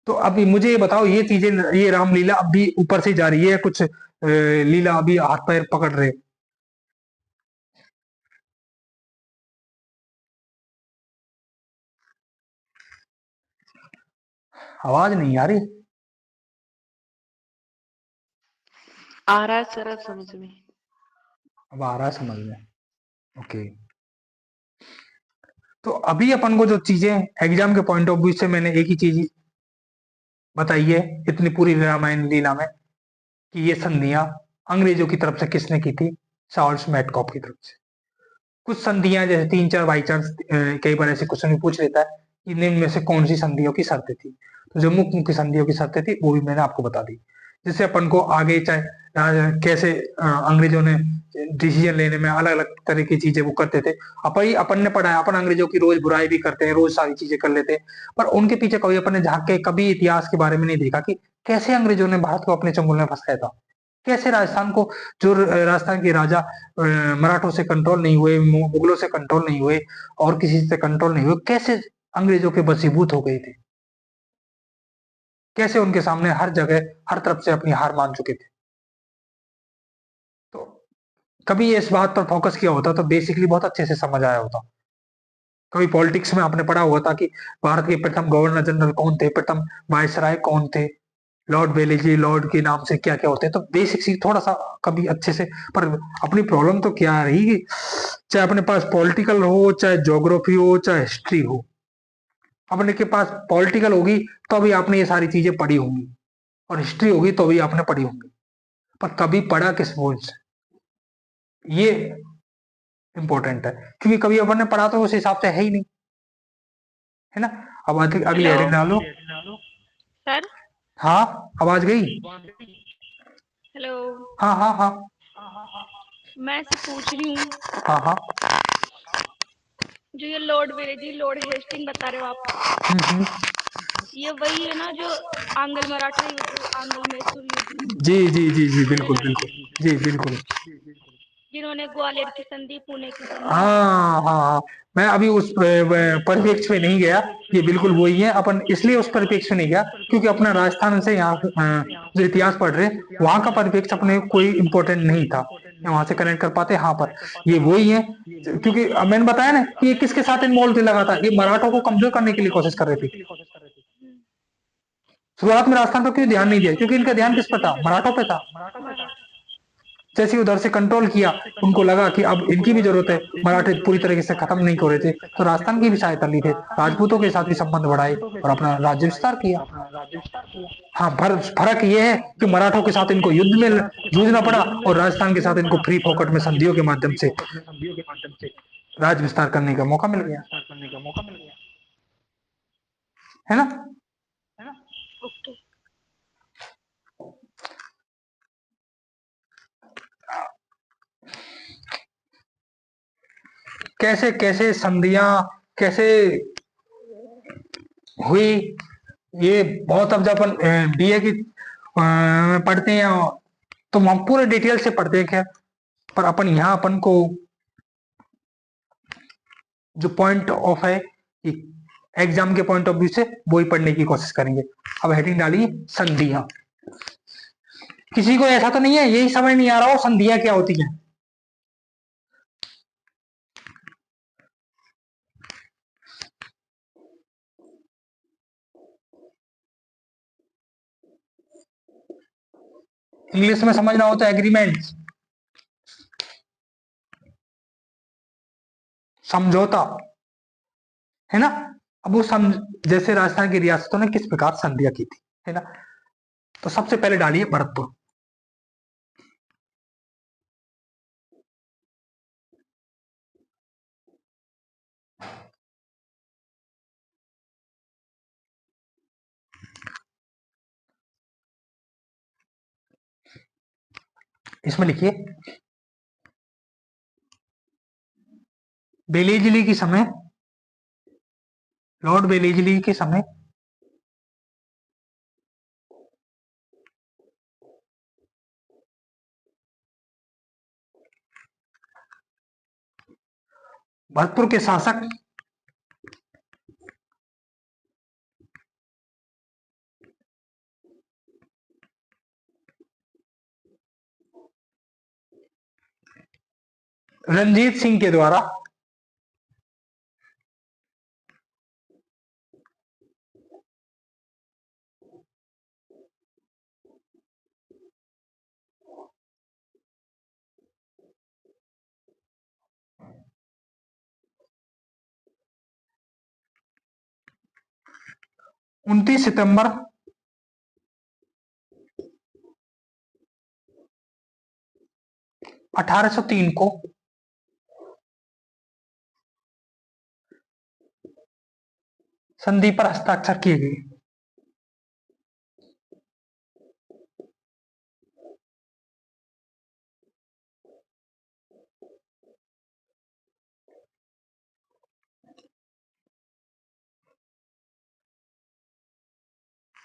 Speaker 1: तो अभी मुझे ये बताओ, ये चीजें, ये रामलीला अभी ऊपर से जा रही है, कुछ लीला अभी हाथ पैर पकड़ रहे? आवाज नहीं आ रही?
Speaker 3: आ रहा है सर समझ में।
Speaker 1: अब आ रहा है समझ में, ओके। तो अभी अपन को जो चीजें एग्जाम के पॉइंट ऑफ व्यू से, मैंने एक ही चीज बताई है इतनी पूरी रामायण लीला में, कि ये संधियां अंग्रेजों की तरफ से किसने की थी? चार्ल्स मैटकॉफ की तरफ से। कुछ संधियां जैसे 3-4 बाई चांस कई बार ऐसे क्वेश्चन भी पूछ लेता है कि निम्न में से कौन सी संधियों की शर्तें थी। तो जो मुख्य मुख्य संधियों की शर्तें थी वो भी मैंने आपको बता दी, जिससे अपन को आगे चाहे कैसे अंग्रेजों ने डिसीजन लेने में अलग अलग तरह की चीजें वो करते थे। अपन ने पढ़ा है, अपन अंग्रेजों की रोज बुराई भी करते हैं, रोज सारी चीजें कर लेते हैं, पर उनके पीछे कभी अपन ने झांक के कभी इतिहास के बारे में नहीं देखा कि कैसे अंग्रेजों ने भारत को अपने चंगुल में फंसाया था। कैसे राजस्थान को, जो राजस्थान के राजा मराठों से कंट्रोल नहीं हुए, मुगलों से कंट्रोल नहीं हुए और किसी से कंट्रोल नहीं हुए, कैसे अंग्रेजों के वशीभूत हो गए थे, कैसे उनके सामने हर जगह हर तरफ से अपनी हार मान चुके थे। तो कभी इस बात पर फोकस किया होता तो बेसिकली बहुत अच्छे से समझ आया होता। कभी पॉलिटिक्स में आपने पढ़ा हुआ था कि भारत के प्रथम गवर्नर जनरल कौन थे, प्रथम वायसराय कौन थे, लॉर्ड बेलेजी, लॉर्ड के नाम से क्या क्या होते हैं। तो बेसिक सी थोड़ा सा कभी अच्छे से। पर अपनी प्रॉब्लम तो क्या रही कि चाहे अपने पास पॉलिटिकल हो, चाहे ज्योग्राफी हो, चाहे हिस्ट्री हो, अपने के पास पॉलिटिकल होगी तो अभी आपने ये सारी चीजें पढ़ी होंगी, और हिस्ट्री होगी तो भी आपने पढ़ी होंगी, पर कभी पढ़ा किस बोझ से, ये इंपॉर्टेंट है। क्योंकि कभी अपन ने पढ़ा तो उस हिसाब से है ही नहीं, है ना। अब अगली
Speaker 3: हेलो
Speaker 1: हेडिंग डालो।
Speaker 3: सर।
Speaker 1: हाँ, आवाज गई?
Speaker 3: हेलो।
Speaker 1: हाँ हाँ हाँ
Speaker 3: मैं से पूछ रही हूँ,
Speaker 1: हाँ हाँ।
Speaker 3: जो ये लॉर्ड वेलेजी लॉर्ड हेस्टिंग बता रहे हो आप,
Speaker 1: हम्म।
Speaker 3: ये वही है ना जो आंग्ल मराठा युद्ध, आंग्ल मैसूर युद्ध
Speaker 1: जी जी जी जी,
Speaker 3: में
Speaker 1: बिल्कुल
Speaker 3: लड़े थे,
Speaker 1: बिल्कुल, जी बिल्कुल।
Speaker 3: जिन्होंने ग्वालियर की संधि, पुणे की संधि।
Speaker 1: हाँ हाँ हाँ, मैं अभी उस परिप्रेक्ष्य में नहीं गया। ये बिल्कुल वही है। अपन इसलिए उस परिप्रेक्ष्य में नहीं गया क्योंकि अपना राजस्थान से यहाँ जो इतिहास पढ़ रहे, वहां का परिप्रेक्ष्य अपने कोई इम्पोर्टेंट नहीं था, वहां से कनेक्ट कर पाते। हाँ, पर ये वही है, क्योंकि मैंने बताया ना कि ये किसके साथ इन्वॉल्व थे लगातार, ये मराठों को कमजोर करने के लिए कोशिश कर रहे थे। शुरुआत में राजस्थान पर क्यों ध्यान नहीं दिया? क्योंकि इनका ध्यान किस पर था? मराठों पे था। जैसे ही उधर से कंट्रोल किया, उनको लगा कि अब इनकी भी जरूरत है, मराठे पूरी तरीके से खत्म नहीं हो रहे थे, तो राजस्थान की भी सहायता ली थे, राजपूतों के साथ भी संबंध बढ़ाए और अपना राज्य विस्तार किया। हाँ, फर्क ये है कि मराठों के साथ इनको युद्ध में जूझना पड़ा और राजस्थान के साथ इनको फ्री फोकट में संधियों के माध्यम से राज्य विस्तार करने का मौका मिल गया, है ना।
Speaker 3: ओके।
Speaker 1: कैसे कैसे संधियां कैसे हुई, ये बहुत। अब जब अपन बीए की पढ़ते हैं तो हम पूरे डिटेल से पढ़ते हैं, खैर, पर अपन यहाँ अपन को जो पॉइंट ऑफ है कि एग्जाम के पॉइंट ऑफ व्यू से वो ही पढ़ने की कोशिश करेंगे। अब हेडिंग डालिए संधियां। किसी को ऐसा तो नहीं है यही समझ नहीं आ रहा हो संधियां क्या होती हैं? इंग्लिश में समझना हो तो एग्रीमेंट, समझौता, है ना। अब वो जैसे राजस्थान की रियासतों ने किस प्रकार संधियां की थी, है ना। तो सबसे पहले डालिए भरतपुर। इसमें लिखिए बेलीजली के समय, लॉर्ड बेलीजली के समय भरतपुर के शासक रंजीत सिंह के द्वारा उनतीस सितंबर 1803 को संधि पर हस्ताक्षर किए गए।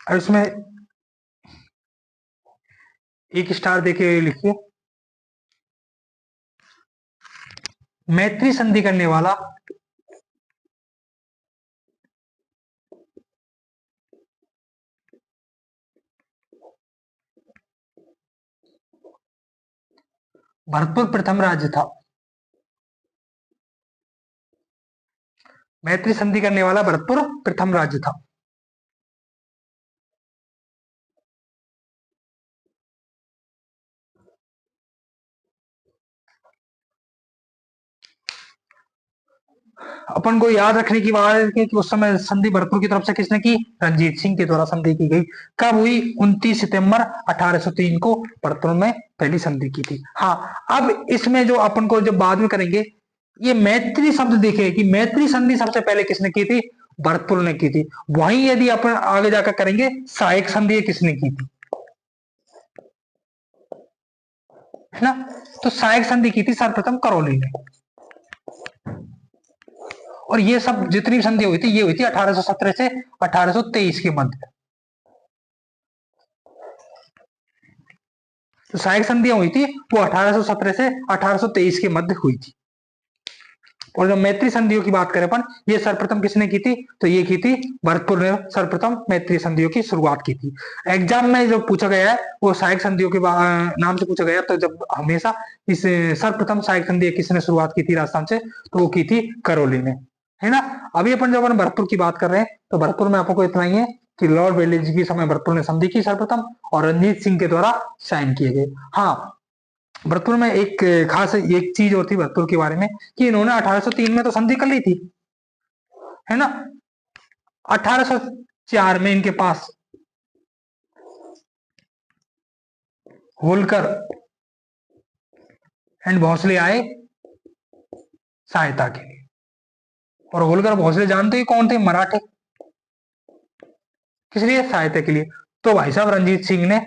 Speaker 1: और इसमें एक स्टार देके लिखिए मैत्री संधि करने वाला भरतपुर प्रथम राज्य था। मैत्री संधि करने वाला भरतपुर प्रथम राज्य था। अपन को याद रखने की बात है कि उस समय संधि भरतपुर की तरफ से किसने की? रंजीत सिंह के द्वारा संधि की गई। कब हुई? 29 सितंबर 1803 को भरतपुर में पहली संधि की थी। हाँ, अब इसमें जो अपन को जब बाद में करेंगे, ये मैत्री शब्द देखे कि मैत्री संधि सबसे पहले किसने की थी? भरतपुर ने की थी। वहीं यदि अपन आगे जाकर करेंगे सहायक संधि किसने की थी, है ना? तो सहायक संधि की थी सर्वप्रथम करौली ने। और ये सब जितनी संधि हुई थी ये हुई थी 1817 से 1823 के मध्य। तो सहायक संधियां हुई थी वो 1817 से 1823 के मध्य हुई थी। और जब मैत्री संधियों की बात करें अपन, ये सर्वप्रथम किसने की थी? तो ये की थी भरतपुर ने सर्वप्रथम मैत्री संधियों की शुरुआत की थी। एग्जाम में जो पूछा गया है वो सहायक संधियों के नाम से पूछा गया, तो जब हमेशा इस सर्वप्रथम सहायक संधि किसने शुरुआत की थी राजस्थान से, तो वो की थी करौली ने, है ना? अभी अपन जब अपन भरतपुर की बात कर रहे हैं तो भरतपुर में आपको इतना ही है कि लॉर्ड बेलीजी के समय भरतपुर ने संधि की सर्वप्रथम और रंजीत सिंह के द्वारा साइन किए गए। हाँ, भरतपुर में एक खास एक चीज और थी भरतपुर के बारे में कि इन्होंने 1803 में तो संधि कर ली थी, है ना? 1804 में इनके पास होलकर एंड भोसले आए सहायता के लिए। और होलकर भोसले जानते ही कौन थे? मराठे। किस लिए? सहायता के लिए। तो भाई साहब रंजीत सिंह ने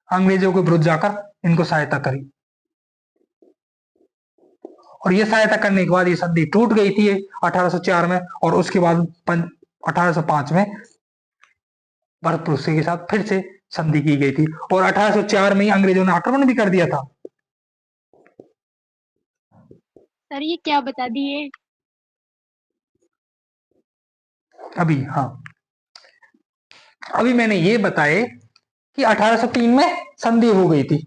Speaker 1: अंग्रेजों के विरुद्ध जाकर इनको सहायता करी और ये सहायता करने के बाद ये संधि टूट गई थी 1804 में। और उसके बाद 1805 में भरतपुर के साथ फिर से संधि की गई थी। और 1804 में ही अंग्रेजों ने आक्रमण भी कर दिया था।
Speaker 2: सर ये क्या बता दिए?
Speaker 1: अभी हाँ, अभी मैंने ये बताए कि 1803 में संधि हो गई थी,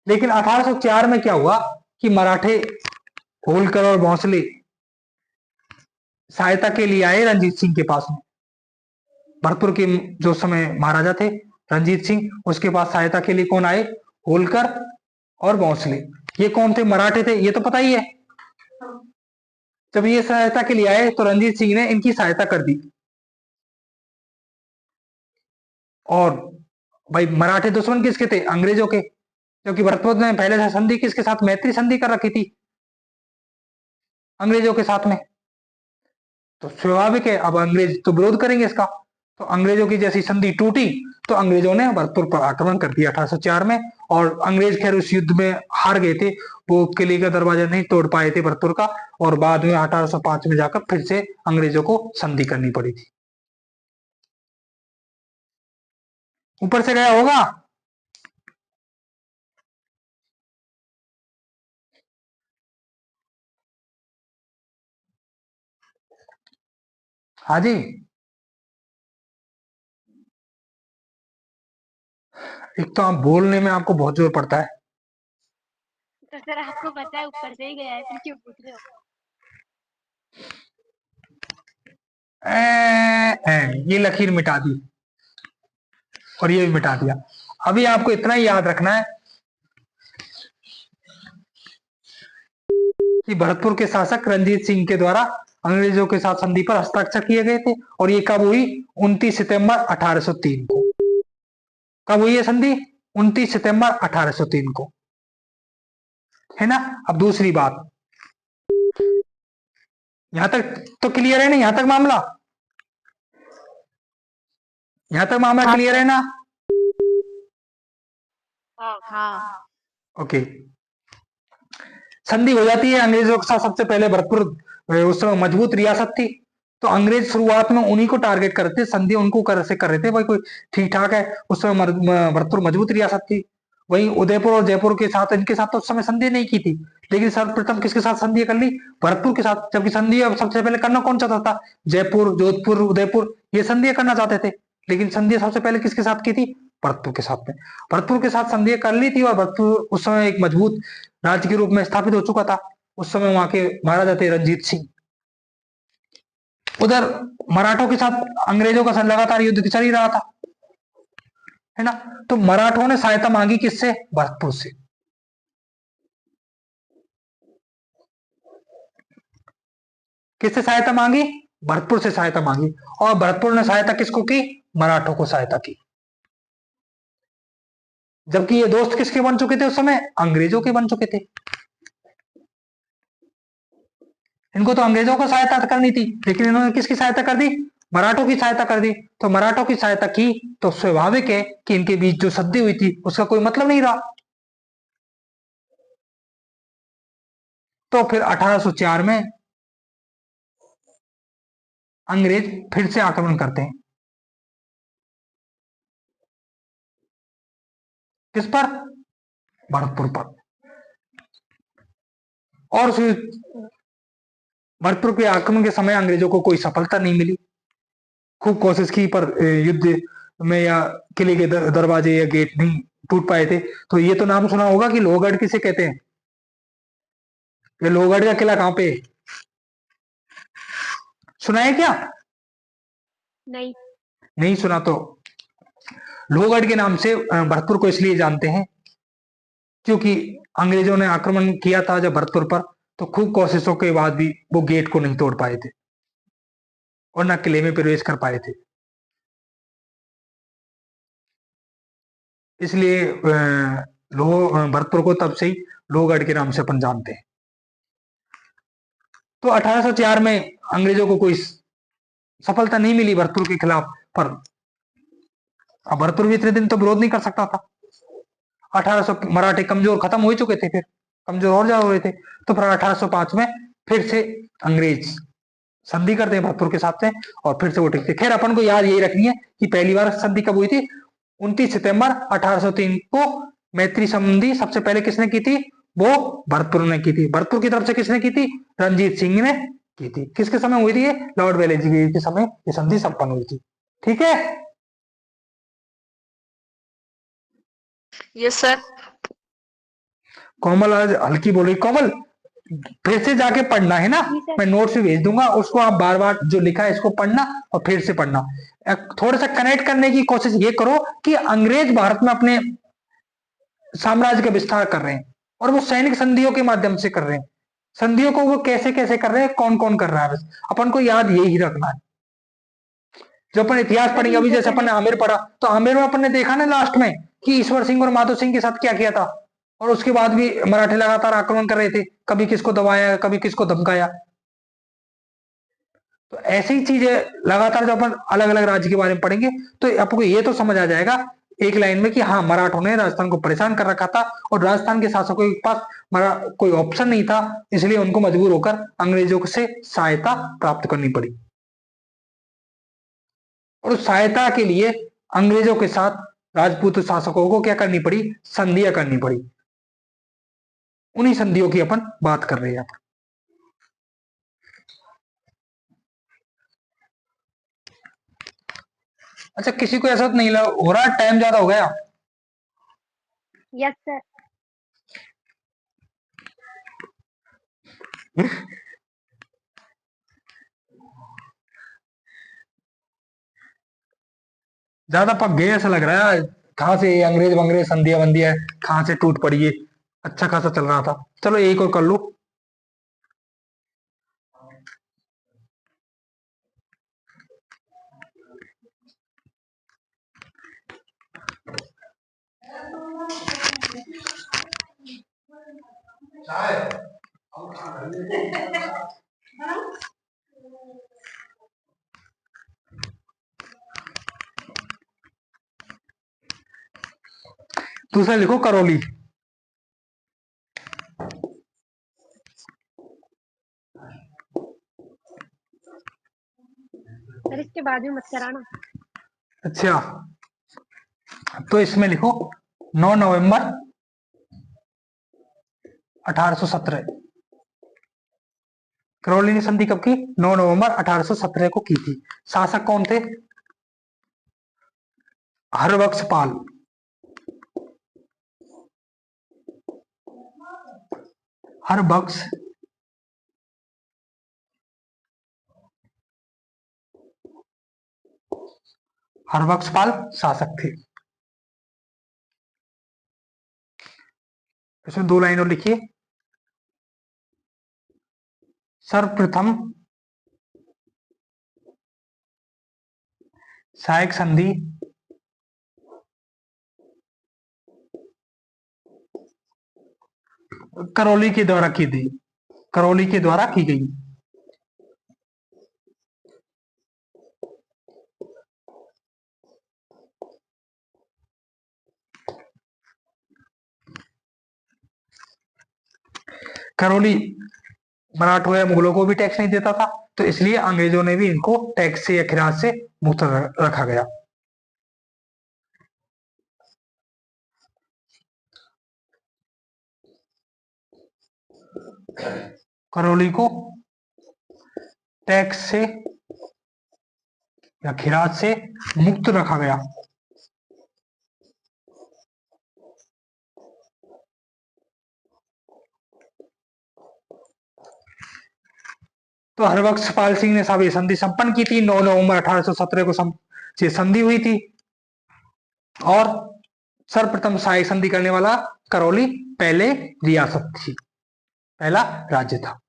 Speaker 1: लेकिन 1804 में क्या हुआ कि मराठे होलकर और भोसले सहायता के लिए आए रंजीत सिंह के पास में। भरतपुर के जो समय महाराजा थे रंजीत सिंह, उसके पास सहायता के लिए कौन आए? होलकर और भोसले। ये कौन थे? मराठे थे, ये तो पता ही है। जब ये सहायता के लिए आए तो रंजीत सिंह ने इनकी सहायता कर दी और भाई मराठे दुश्मन किसके थे? अंग्रेजों के, क्योंकि भरतपुर ने पहले से संधि किसके साथ, मैत्री संधि कर रखी थी अंग्रेजों के साथ में। तो स्वाभाविक है अब अंग्रेज तो विरोध करेंगे इसका। तो अंग्रेजों की जैसी संधि टूटी तो अंग्रेजों ने भरतपुर पर आक्रमण कर दिया 1804 में। और अंग्रेज खैर उस युद्ध में हार गए थे, वो किले का दरवाजा नहीं तोड़ पाए थे भरतपुर का, और बाद में 1805 में जाकर फिर से अंग्रेजों को संधि करनी पड़ी थी। ऊपर से गया होगा। हाँ जी, एक तो आप बोलने में आपको बहुत जोर पड़ता है।
Speaker 2: तो सर आपको पता है ऊपर से ही गया है, फिर क्यों पूछ रहे हो?
Speaker 1: ये लकीर मिटा दी और ये भी मिटा दिया। अभी आपको इतना ही याद रखना है कि भरतपुर के शासक रणजीत सिंह के द्वारा अंग्रेजों के साथ संधि पर हस्ताक्षर किए गए थे, और ये कब हुई? 29 सितंबर 1803 को। कब हुई है संधि? 29 सितंबर 1803 को, है ना। अब दूसरी बात, यहां तक तो क्लियर है ना? यहां तक मामला, यहां तक मामला क्लियर है ना?
Speaker 3: हाँ।
Speaker 1: ओके। संधि हो जाती है अंग्रेजों के साथ। सबसे पहले भरतपुर उस समय मजबूत रियासत थी, तो अंग्रेज शुरुआत में उन्हीं को टारगेट करते, संधि उनको कर रहे थे, भाई कोई ठीक ठाक है। उस समय भरतपुर मजबूत रियासत थी। वहीं उदयपुर और जयपुर के साथ, इनके साथ तो उस समय संधि नहीं की थी, लेकिन सर्वप्रथम किसके साथ संधि कर ली? भरतपुर के साथ। जबकि संधि अब सबसे पहले करना कौन चाहता था? जयपुर, जोधपुर, उदयपुर, ये संधि करना चाहते थे, लेकिन संधि सबसे पहले किसके साथ की थी? भरतपुर के साथ में। भरतपुर के साथ संधि कर ली थी, और भरतपुर उस समय एक मजबूत राज्य के रूप में स्थापित हो चुका था। उस समय वहां के महाराजा थे रणजीत सिंह। उधर मराठों के साथ अंग्रेजों का लगातार युद्ध चल ही रहा था, है ना। तो मराठों ने सहायता मांगी किससे? भरतपुर से। किससे सहायता मांगी? भरतपुर से सहायता मांगी। और भरतपुर ने सहायता किसको की? मराठों को सहायता की। जबकि ये दोस्त किसके बन चुके थे उस समय? अंग्रेजों के बन चुके थे। इनको तो अंग्रेजों को सहायता करनी थी, लेकिन इन्होंने किसकी सहायता कर दी? मराठों की सहायता कर दी। तो मराठों की सहायता की तो स्वाभाविक है कि इनके बीच जो संधि हुई थी उसका कोई मतलब नहीं रहा। तो फिर 1804 में अंग्रेज फिर से आक्रमण करते हैं। किस पर? भरतपुर पर। और भरतपुर के आक्रमण के समय अंग्रेजों को कोई सफलता नहीं मिली। खूब कोशिश की, पर युद्ध में या किले के दरवाजे या गेट नहीं टूट पाए थे। तो ये तो नाम सुना होगा कि लोहगढ़ किसे कहते हैं? ये लोहगढ़ का किला कहां पे है? सुना है क्या?
Speaker 2: नहीं।
Speaker 1: नहीं सुना तो लोहगढ़ के नाम से भरतपुर को इसलिए जानते हैं क्योंकि अंग्रेजों ने आक्रमण किया था जब भरतपुर पर, तो खूब कोशिशों के बाद भी वो गेट को नहीं तोड़ पाए थे और न किले में प्रवेश कर पाए थे। इसलिए भरतपुर को तब से ही लोहगढ़ के नाम से अपन जानते हैं। तो 1804 में अंग्रेजों को कोई सफलता नहीं मिली भरतपुर के खिलाफ, पर अब भरतपुर भी इतने दिन तो विरोध नहीं कर सकता था। 1800 मराठे कमजोर खत्म हो चुके थे, फिर कमजोर और ज्यादा हो रहे थे। तो फिर 1805 में फिर से अंग्रेज संधि करते हैं भरतपुर के साथ में, और फिर से वो टिकते। खैर अपन को याद यही रखनी है कि पहली बार संधि कब हुई थी? 29 सितंबर 1803 को मैत्री संधि सबसे पहले किसने की थी? वो भरतपुर ने की थी। भरतपुर की तरफ से किसने की थी? रणजीत सिंह ने की थी। किसके समय हुई थी? लॉर्ड वेलेस्ली के समय ये संधि संपन्न हुई थी। ठीक है।
Speaker 3: Yes sir.
Speaker 1: कोमल आज हल्की बोल रही। कोमल फिर से जाके पढ़ना है ना, मैं नोट्स भी भेज दूंगा, उसको आप बार बार जो लिखा है इसको पढ़ना और फिर से पढ़ना। थोड़ा सा कनेक्ट करने की कोशिश ये करो कि अंग्रेज भारत में अपने साम्राज्य का विस्तार कर रहे हैं, और वो सैनिक संधियों के माध्यम से कर रहे हैं। संधियों को वो कैसे कैसे कर रहे हैं, कौन कौन कर रहा है, बस अपन को याद यही रखना है। जो अपन इतिहास पढ़ेंगे अभी, जैसे अपन ने आमेर पढ़ा, तो आमेर में अपन ने देखा ना लास्ट में कि ईश्वर सिंह और माधो सिंह के साथ क्या किया था, और उसके बाद भी मराठे लगातार आक्रमण कर रहे थे, कभी किसको दबाया, कभी किसको धमकाया। तो ऐसी चीजें लगातार जब अपन अलग अलग राज्य के बारे में पढ़ेंगे तो आपको ये तो समझ आ जाएगा एक लाइन में कि हाँ, मराठों ने राजस्थान को परेशान कर रखा था और राजस्थान के शासकों के पास कोई ऑप्शन नहीं था, इसलिए उनको मजबूर होकर अंग्रेजों से सहायता प्राप्त करनी पड़ी। और उस सहायता के लिए अंग्रेजों के साथ राजपूत शासकों को क्या करनी पड़ी, संधियां करनी पड़ी। उन्हीं संधियों की अपन बात कर रहे हैं। अच्छा, किसी को ऐसा तो नहीं लगा हो रहा टाइम ज्यादा हो गया?
Speaker 2: Yes sir.
Speaker 1: ज्यादा पक गए ऐसा लग रहा है। कहां से अंग्रेज वंग्रेज संधिया बंदिया कहां से टूट पड़ी है, अच्छा खासा चल रहा था। चलो एक और कर लो। दूसरा लिखो करौली।
Speaker 2: सर इसके बाद में मत कराना।
Speaker 1: अच्छा, तो इसमें लिखो 9 नवंबर 1817। करौली की संधि कब की? 9 नवंबर 1817 को की थी। शासक कौन थे? हरबख्शपाल। हरबख्श हरबख्शपाल शासक थे। इसमें 2 लाइन और लिखिए। सर्वप्रथम सहायक संधि करौली के द्वारा की थी, करौली के द्वारा की गई। करौली मराठों या मुगलों को भी टैक्स नहीं देता था, तो इसलिए अंग्रेजों ने भी इनको टैक्स से या खिराज से मुक्त रखा गया। करौली को टैक्स से या खिराज से मुक्त रखा गया। तो हरबख्शपाल सिंह ने साहब ये संधि संपन्न की थी। 9 नवंबर 1817 को ये संधि हुई थी और सर्वप्रथम सहायक संधि करने वाला करौली पहले रियासत थी, पहला राज्य था।